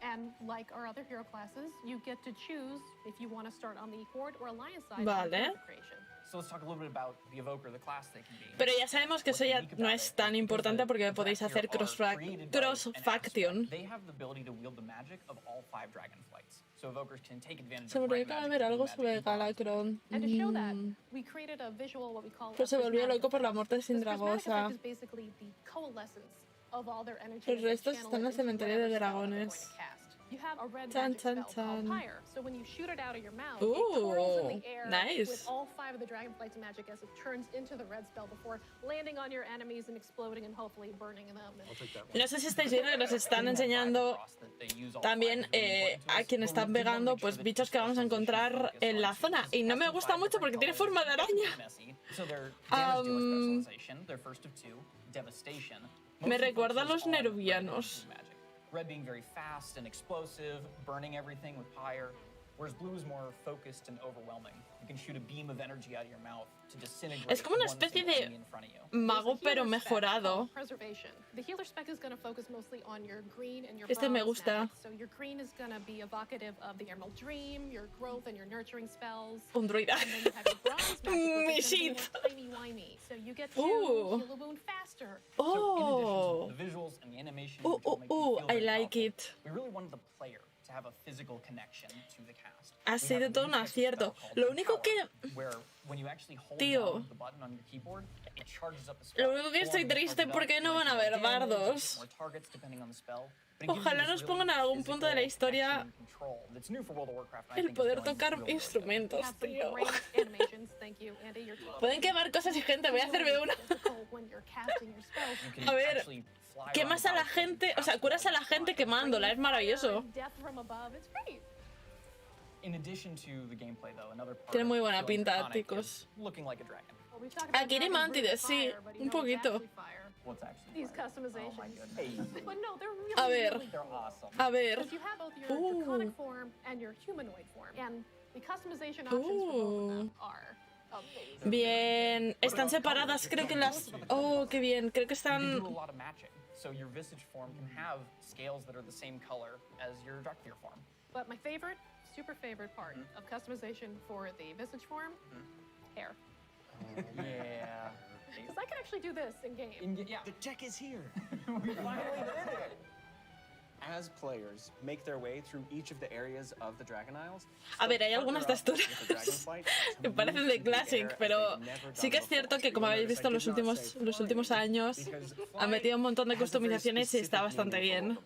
Speaker 18: And like our other hero classes, you get to choose if you want to start on the Horde or Alliance side
Speaker 1: Vale.
Speaker 18: of the creation.
Speaker 13: So let's talk a little bit about the Evoker, the class they can be.
Speaker 1: Pero ya sabemos que eso ya no es tan importante porque podéis hacer cross-faction.
Speaker 13: They have the ability to wield the magic of all 5 Dragonflights. So Evokers can take advantage
Speaker 1: Se me
Speaker 13: of
Speaker 1: olvidó
Speaker 13: bright
Speaker 1: que va a
Speaker 13: magic
Speaker 1: haber algo
Speaker 13: and
Speaker 1: sobre Galakrond.
Speaker 18: And to show that, we created a visual, what we call
Speaker 1: Pero se volvió loco por la muerte de Sindragosa.
Speaker 18: is basically the coalescence of all their energy.
Speaker 1: Los restos están en el cementerio de dragones.
Speaker 18: You have a red
Speaker 1: Chan,
Speaker 18: magic spell
Speaker 1: chan,
Speaker 18: called
Speaker 1: chan.
Speaker 18: Pyre. So when you shoot it out of your mouth,
Speaker 1: Ooh,
Speaker 18: it twirls in the air
Speaker 1: nice.
Speaker 18: with all 5 of the Dragonflight's magic as it turns into the red spell before landing on your enemies and exploding and hopefully burning them.
Speaker 1: No sé si estáis viendo que nos están enseñando también a quien están pegando pues bichos que vamos a encontrar en la zona. Y no me gusta mucho porque tiene forma de araña. Me recuerda a los nerubianos.
Speaker 13: Red being very fast and explosive, burning everything with Pyre, whereas blue is more focused and overwhelming. You can shoot a beam of energy out of your mouth to disintegrate
Speaker 1: Es como una
Speaker 13: one
Speaker 1: especie
Speaker 13: single
Speaker 1: de
Speaker 13: enemy in front of you.
Speaker 1: mago pero mejorado.
Speaker 18: Preservation. The healer spec is going to focus mostly on your green and your
Speaker 1: Este me
Speaker 18: bronze
Speaker 1: gusta.
Speaker 18: magic. So your green is going to be evocative of the Emerald Dream, your growth and your nurturing spells.
Speaker 1: Un druida.
Speaker 18: And then you have your bronze magic, which is
Speaker 1: Mi
Speaker 18: going to be more timey-wimey. So you get to
Speaker 1: Ooh.
Speaker 18: heal a wound faster.
Speaker 1: Oh.
Speaker 13: The visuals and the animation, which will make you feel
Speaker 1: I
Speaker 13: very
Speaker 1: like
Speaker 13: powerful.
Speaker 1: it.
Speaker 13: We really wanted the player to have a physical connection to the cast.
Speaker 1: Ha sido todo un acierto. Lo único que...
Speaker 13: Where when you actually hold
Speaker 1: Tío.
Speaker 13: down the button on your keyboard, it charges up a spell.
Speaker 1: Lo único que estoy triste porque no van a haber bardos.
Speaker 13: More targets depending on the spell. But it gives you
Speaker 1: Ojalá
Speaker 13: this
Speaker 1: nos
Speaker 13: really
Speaker 1: pongan en algún punto de la historia
Speaker 13: control that's new for World of Warcraft, and I
Speaker 1: el
Speaker 13: think
Speaker 1: poder
Speaker 13: it's going
Speaker 1: tocar
Speaker 13: really, really good.
Speaker 1: instrumentos, tío.
Speaker 18: Great animations. Thank you, Andy. You're
Speaker 1: Pueden quemar cosas y gente, voy a hacerme una.
Speaker 18: when you're casting your spells.
Speaker 13: You can
Speaker 1: A ver,
Speaker 13: actually fly
Speaker 1: quemas
Speaker 13: around
Speaker 1: a la gente, o sea, curas a la gente quemándola, es maravilloso.
Speaker 18: Death from above. It's great.
Speaker 13: In addition to the gameplay, though, another part
Speaker 1: Tiene muy
Speaker 13: of
Speaker 1: buena
Speaker 13: feeling
Speaker 1: pinta,
Speaker 13: draconic
Speaker 1: chicos.
Speaker 13: is looking like a dragon.
Speaker 18: Well, we talked about
Speaker 1: Aquí ni
Speaker 18: dragons breathing
Speaker 1: Mantides, sí,
Speaker 18: fire, but you
Speaker 1: un
Speaker 18: know what's
Speaker 1: poquito.
Speaker 18: actually fire?
Speaker 13: What's actually
Speaker 18: These
Speaker 13: fire?
Speaker 18: customizations.
Speaker 13: Oh my goodness.
Speaker 18: But no, they're really,
Speaker 1: A ver.
Speaker 18: really
Speaker 13: They're awesome.
Speaker 1: A ver.
Speaker 18: Because you have both your draconic form and your humanoid form. And the customization options for both of them are amazing.
Speaker 1: Bien, están separadas, creo que las... Oh, qué bien, creo que
Speaker 13: You can
Speaker 1: están...
Speaker 13: do a lot of matching. So your visage form can have scales that are the same color as your Dracthyr form.
Speaker 18: But my favorite, super favorite part of customization for the visage form, hair.
Speaker 13: Yeah.
Speaker 18: Because I can actually do this in game.
Speaker 13: Yeah.
Speaker 19: The tech is here.
Speaker 13: We finally did it.
Speaker 19: As players make their way through each of the areas of the Dragon Isles,
Speaker 1: A ver, hay algunas texturas que parecen de Classic, pero sí que es cierto que, como habéis visto en los últimos años, han metido un montón de customizaciones y está bastante bien.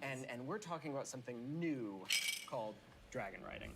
Speaker 19: And we're talking about something new called dragon riding.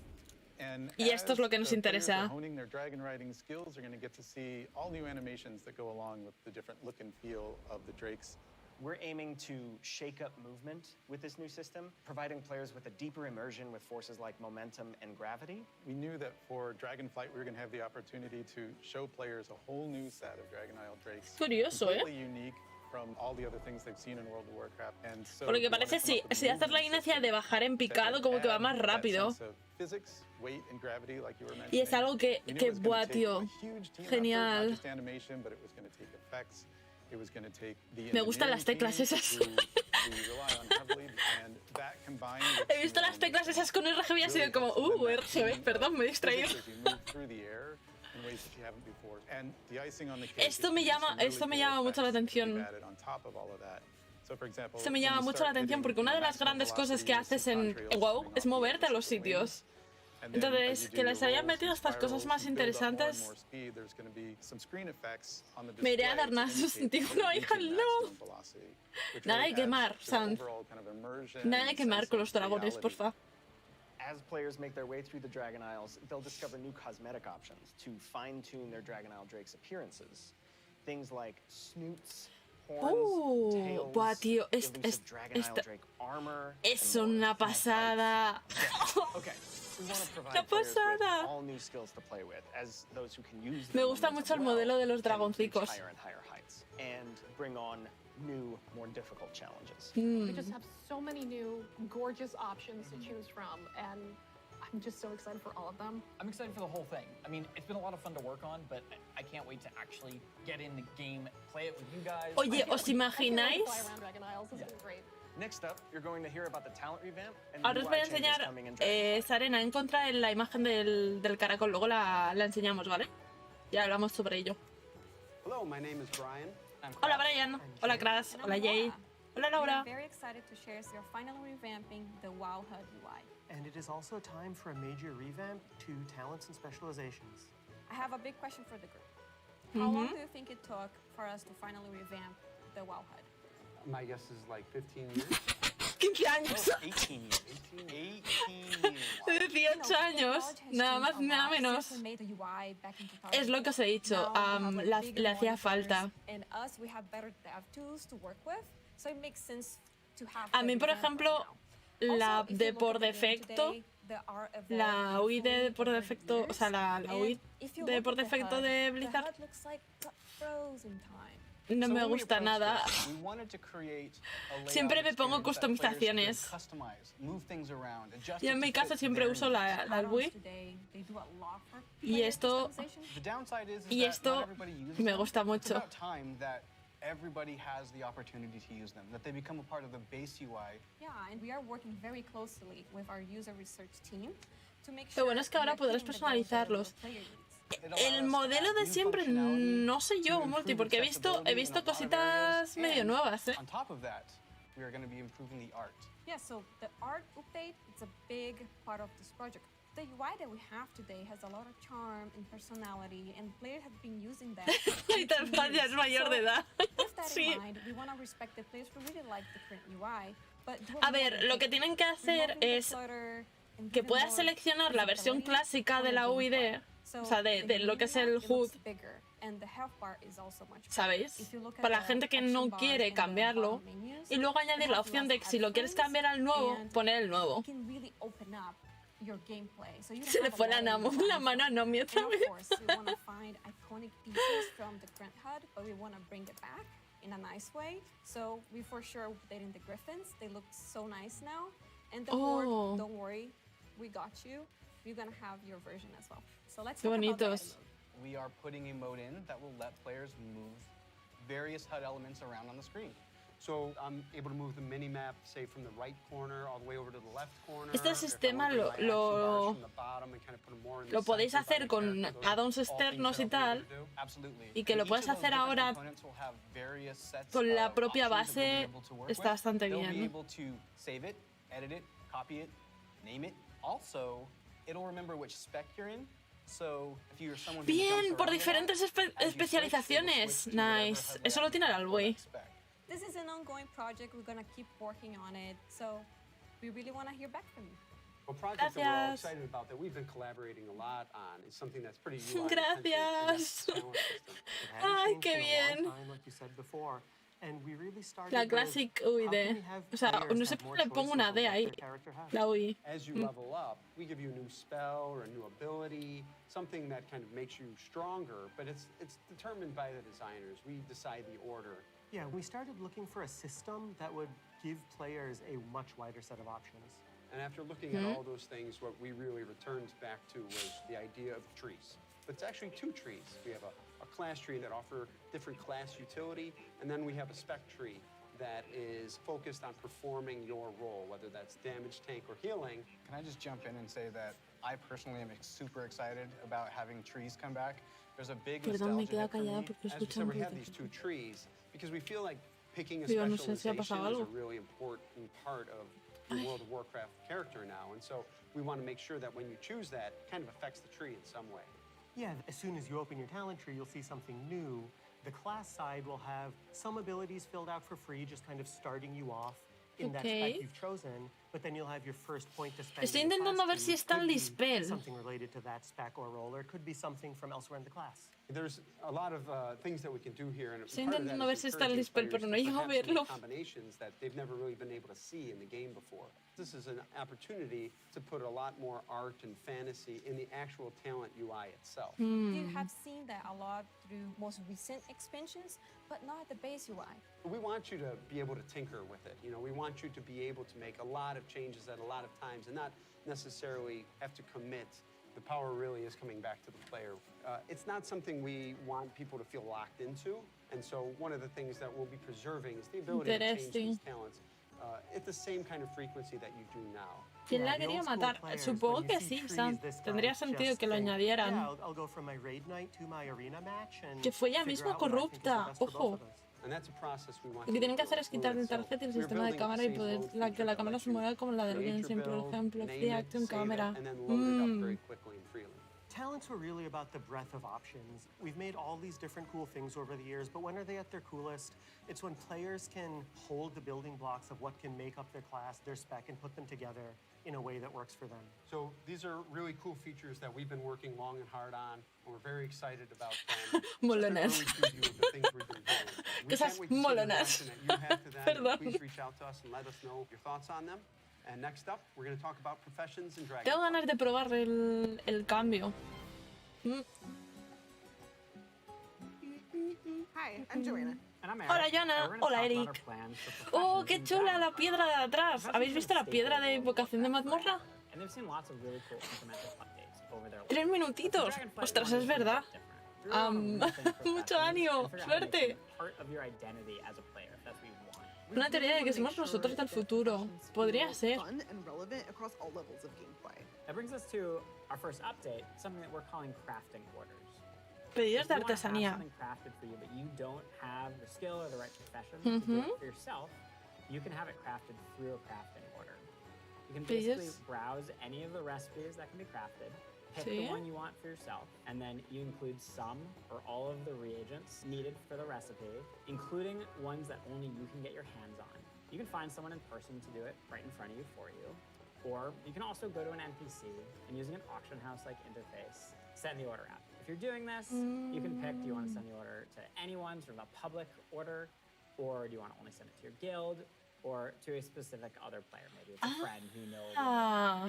Speaker 1: Y esto es lo que nos interesa.
Speaker 3: Honing their dragon riding skills are going to get to see all new animations that go along with the different look and feel of the drakes.
Speaker 19: We're aiming to shake up movement with this new system, providing players with a deeper immersion with forces like momentum and gravity.
Speaker 3: We knew that for Dragonflight we were going to have the opportunity to show players a whole new set of Dragon Isle drakes.
Speaker 1: Curioso,
Speaker 3: completely unique from all the other things they've seen in World of Warcraft. And so
Speaker 1: por lo que parece, si haces la inercia de bajar en picado, como que va más rápido. Y es algo que buah, tío, genial. Me gustan las teclas esas. He visto las teclas esas con RGB y ha sido como, RGB, perdón, me he distraído. Esto me llama mucho la atención. Esto me llama mucho la atención porque una de las grandes cosas que haces en WoW es moverte a los sitios. Entonces, que les hayan metido estas cosas más interesantes, me iré a dar nada sustantivo. No, hija, no. Nada de quemar, Sand. Nada de quemar con los dragones, porfa.
Speaker 19: As players make their way through the Dragon Isles, they'll discover new cosmetic options to fine-tune their Dragon Isle Drake's appearances. Things like snoots, horns, tails,
Speaker 1: buah, tío, es una pasada. ¡Una pasada! Me gusta mucho el modelo de los dragoncicos.
Speaker 19: New, more difficult challenges.
Speaker 18: We just have so many new, gorgeous options to choose from, and I'm just so excited for all of them.
Speaker 13: I'm excited for the whole thing. I mean, it's been a lot of fun to work on, but I can't wait to actually get in the game, play it with you guys.
Speaker 1: Oye, ¿os imagináis?
Speaker 19: Next up, you're going to hear about the talent revamp and
Speaker 1: ahora os voy a enseñar esa arena en contra en la imagen del caracol. Luego la enseñamos, ¿vale? Ya hablamos sobre ello.
Speaker 17: Hello, my name is Brian.
Speaker 1: Hola Brian, hola Crash, hola Jay, hola Laura.
Speaker 20: We're very excited to share you're finally revamping the WoW HUD UI.
Speaker 21: And it is also time for a major revamp to talents and specializations.
Speaker 20: I have a big question for the group. How long do you think it took for us to finally revamp the WoW HUD?
Speaker 17: My guess is like 15 years.
Speaker 1: 15 años.
Speaker 19: 18 years.
Speaker 1: 18 años, nada más, nada menos. Es lo que os he dicho, le hacía falta. A mí, por ejemplo, la de por defecto, la UI de por defecto, o sea, la UI de por defecto de Blizzard, no me gusta nada. Siempre me pongo customizaciones. Yo en mi caso siempre uso la UI. Y esto me gusta mucho.
Speaker 22: Everybody has the opportunity to use them, that they become a part of the base UI.
Speaker 20: Yeah, and we are working very closely with our user research team to make
Speaker 1: sure. Lo bueno es que ahora podrás personalizarlos. El modelo de siempre, no sé yo, Multi, porque he visto cositas medio nuevas,
Speaker 22: On top of that, we are going to be improving the art.
Speaker 20: Yeah, so the art update is a big part of this project. The UI that we have today has a lot of charm and personality, and players have been using that.
Speaker 1: La interfaz es mayor de edad. Sí. A ver, lo que tienen que hacer es que puedas seleccionar la versión clásica de la UID, o sea, de lo que es el HUD, ¿sabéis? Para la gente que no quiere cambiarlo, y luego añadir la opción de que si lo quieres cambiar al nuevo, poner el nuevo. Se le fue la mano a Nomi otra vez.
Speaker 20: In a nice way, so we for sure updating the griffins. They look so nice now, and the horde, don't worry, we got you. You're gonna have your version as well. So let's talk about that.
Speaker 22: We are putting a mode in that will let players move various HUD elements around on the screen.
Speaker 17: So I'm able to move the mini-map, say, from the right corner all the way over to the left corner.
Speaker 1: Este sistema lo podéis hacer con add-ons externos y tal, y que lo puedes hacer ahora con la propia base, está bastante bien. Bien, por diferentes especializaciones. Nice. Eso lo tiene el Alway.
Speaker 20: This is an ongoing project. We're gonna keep working on it. So we really want to hear back from you.
Speaker 17: A project that we're all excited about that we've been collaborating a lot on is something that's pretty UI
Speaker 1: Gracias. Ay, qué bien.
Speaker 21: Like you said before. And we really started
Speaker 1: La classic UI. O sea, no sé por qué le pongo una D ahí. La UI.
Speaker 17: As you level up, we give you a new spell or a new ability, something that kind of makes you stronger, but it's determined by the designers. We decide the order.
Speaker 21: Yeah, we started looking for a system that would give players a much wider set of options.
Speaker 17: And after looking at all those things, what we really returned back to was the idea of trees. But it's actually 2 trees. We have a class tree that offer different class utility, and then we have a spec tree that is focused on performing your role, whether that's damage, tank, or healing.
Speaker 22: Can I just jump in and say that I personally am super excited about having trees come back. There's a big nostalgia hit for me. As we said, we have these 2 trees because we feel like picking a specialization is a really important part of your World of Warcraft character now, and so we want to make sure that when you choose that, it kind of affects the tree in some way.
Speaker 21: Yeah, as soon as you open your talent tree, you'll see something new. The class side will have some abilities filled out for free, just kind of starting you off in that spec you've chosen, but then you'll have your first point to spend.
Speaker 1: Estoy intentando ver si está el dispel.
Speaker 21: Something related to that spec or role, or it could be something from elsewhere in the class.
Speaker 17: There's a lot of things that we can do here, and
Speaker 1: Estoy intentando ver si está el dispel, pero no llego a verlo.
Speaker 17: Combinations that they've never really been able to see in the game before. This is an opportunity to put a lot more art and fantasy in the actual talent UI itself.
Speaker 20: You have seen that a lot through most recent expansions, but not the base UI.
Speaker 17: We want you to be able to tinker with it. You know, we want you to be able to make a lot of changes at a lot of times and not necessarily have to commit. The power really is coming back to the player. It's not something we want people to feel locked into, and so one of the things that we'll be preserving is the ability to change these talents at the same kind of frequency that you do now.
Speaker 1: ¿Quién la quería matar? Supongo que sí, Sam. Tendría sentido que lo añadieran. Que fue ella misma corrupta, ojo. Lo que tienen que hacer es quitar el tarjeta y el sistema de cámara y poder que la cámara se mueva como la del Genshin, por ejemplo, Free Action Camera.
Speaker 21: Talents were really about the breadth of options. We've made all these different cool things over the years, but when are they at their coolest? It's when players can hold the building blocks of what can make up their class, their spec, and put them together in a way that works for them.
Speaker 17: So these are really cool features that we've been working long and hard on, and we're very excited about them.
Speaker 1: Molonas. Cosas molonas. Perdón.
Speaker 17: Please reach out to us and let us know your thoughts on them. And next up, we're going to talk about professions and Dragonflight.
Speaker 1: Tengo ganas de probar el cambio.
Speaker 5: Hi, I'm Joanna.
Speaker 1: Hola, Joanna. Hola, Eric. Oh, qué chula la piedra de atrás. ¿Habéis visto la piedra de invocación de mazmorra? 3 minutitos. Ostras, es verdad. Mucho ánimo. Suerte. Una teoría de que somos nosotros del futuro. Podría ser.
Speaker 6: That brings us to our first update, something that we're calling crafting orders.
Speaker 1: Pedidos de artesanía.
Speaker 6: If you want to have something crafted for you, but you don't have the skill or the right profession to do it for yourself, you can have it crafted through a crafting order. You can basically browse any of the recipes that can be crafted, pick the one you want for yourself, and then you include some or all of the reagents needed for the recipe, including ones that only you can get your hands on. You can find someone in person to do it right in front of you for you, or you can also go to an NPC and using an auction house-like interface, send the order out. If you're doing this, you can pick, do you want to send the order to anyone, sort of a public order, or do you want to only send it to your guild, or to a specific other player, maybe it's a friend who knows the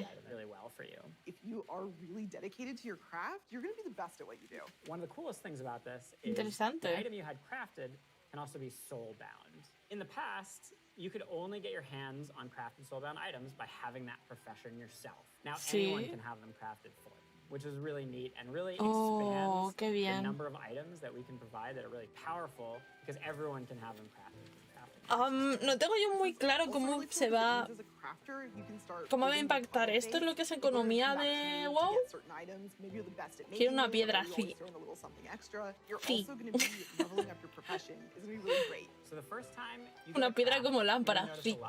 Speaker 6: item really well for you.
Speaker 5: If you are really dedicated to your craft, you're going to be the best at what you do.
Speaker 6: One of the coolest things about this is the item you had crafted can also be soul-bound. In the past, you could only get your hands on crafted soul-bound items by having that profession yourself. Now anyone can have them crafted for you, which is really neat and really expands the number of items that we can provide that are really powerful because everyone can have them crafted.
Speaker 1: No tengo yo muy claro cómo se va. ¿Cómo va a impactar esto en lo que es economía de WoW? Quiero una piedra así. Sí. Una piedra como lámpara. Sí.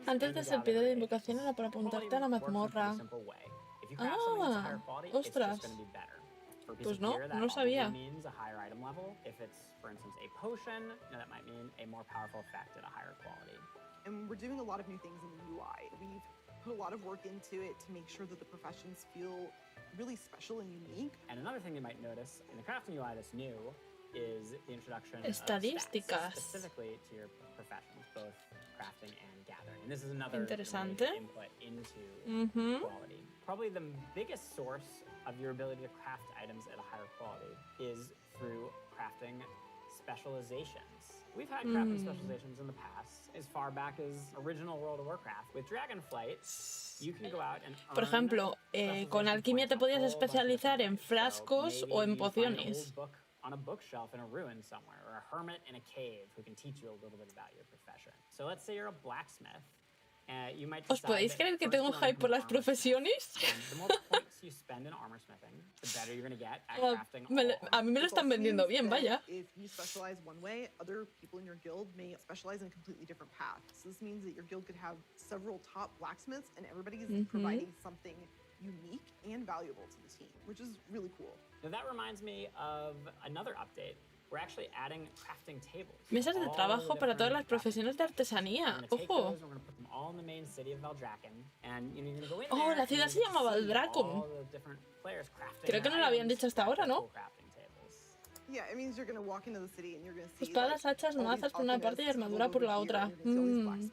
Speaker 1: Antes de ser piedra de invocación era para apuntarte a la mazmorra. Ah, ostras.
Speaker 6: For a piece
Speaker 1: Pues
Speaker 6: of
Speaker 1: no,
Speaker 6: gear, that
Speaker 1: no lo sabía.
Speaker 6: probably means a higher item level. If it's, for instance, a potion, that might mean a more powerful effect at a higher quality.
Speaker 5: And we're doing a lot of new things in the UI. We've put a lot of work into it to make sure that the professions feel really special and unique.
Speaker 6: And another thing you might notice in the crafting UI that's new is the introduction of
Speaker 1: Estadísticas.
Speaker 6: stats specifically to your professions, both crafting and gathering. And this is another
Speaker 1: Interesante.
Speaker 6: really input into quality. Probably the biggest source of your ability to craft items at a higher quality is through crafting specializations. We've had crafting specializations in the past, as far back as original World of Warcraft. With Dragonflight, you can go out and
Speaker 1: Por ejemplo, con alquimia te podías especializar en frascos o en pociones.
Speaker 6: On a bookshelf in a ruin somewhere, or a hermit in a cave who can teach you a little bit about your profession. So let's say you're a blacksmith. You might
Speaker 1: ¿Os podéis creer que tengo un hype por las profesiones?
Speaker 6: The more points you spend in armor smithing, the better you're going to get at crafting
Speaker 1: A mí me lo están vendiendo bien, vaya.
Speaker 5: If you specialize one way, other people in your guild may specialize in a completely different path. So this means that your guild could have several top blacksmiths and everybody's providing something unique and valuable to the team, which is really cool.
Speaker 6: Now that reminds me of another update. We're actually adding crafting tables.
Speaker 1: Mesas de trabajo para todas las profesiones de artesanía. Ojo. Oh, la ciudad se llama Valdracon. Creo que no lo habían dicho hasta ahora, ¿no?
Speaker 5: Yeah, it means you're going to walk into the city and you're going to see
Speaker 1: Espadas, hachas, mazas por una parte y armadura por la otra.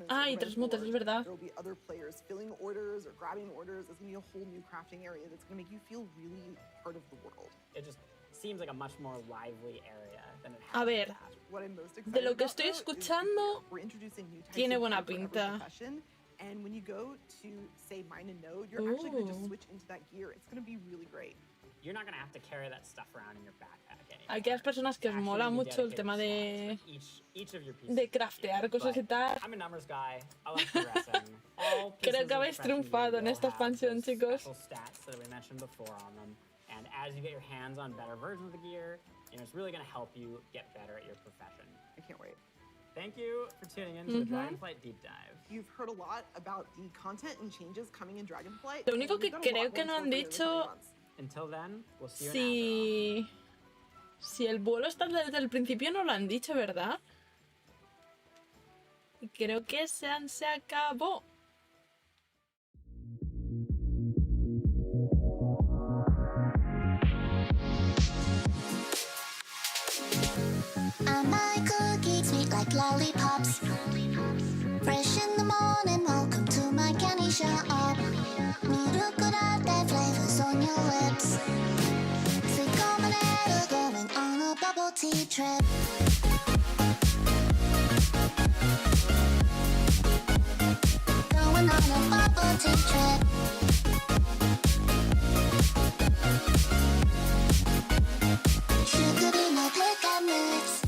Speaker 1: Ah, y transmutes, es verdad.
Speaker 5: There will be other players filling orders or grabbing orders. It's going to be a whole new crafting area that's going to make you feel really part of the world.
Speaker 6: It just seems like a much more lively area than it has.
Speaker 1: A ver, de lo que estoy escuchando, tiene buena pinta.
Speaker 5: And when you go to say mine and node, you're actually going to just switch into that gear. It's going to be really great.
Speaker 6: You're not going to have to carry that stuff around in your backpack anymore.
Speaker 1: Hay aquellas personas que os mola mucho el tema de craftear cosas y tal.
Speaker 6: I'm a numbers guy. I like progressing.
Speaker 1: Creo que habéis triunfado en esta expansión, chicos.
Speaker 6: Stats that we mentioned before on them. And as you get your hands on better versions of the gear, you know, it's really going to help you get better at your profession.
Speaker 5: I can't wait.
Speaker 6: Thank you for tuning in to the Dragonflight Deep Dive.
Speaker 5: You've heard a lot about the content and changes coming in Dragonflight.
Speaker 1: Lo único que creo que no han dicho
Speaker 6: Until then, we'll see you
Speaker 1: si el vuelo está desde el principio, no lo han dicho, ¿verdad? Y creo que se acabó.
Speaker 7: My cookies sweet like lollipops. Fresh in the morning, welcome to my candy shop. Mirukurate flavors on your lips. Sweet combinado going on a bubble tea trip. Going on a bubble tea trip. Sugary no pick and mix.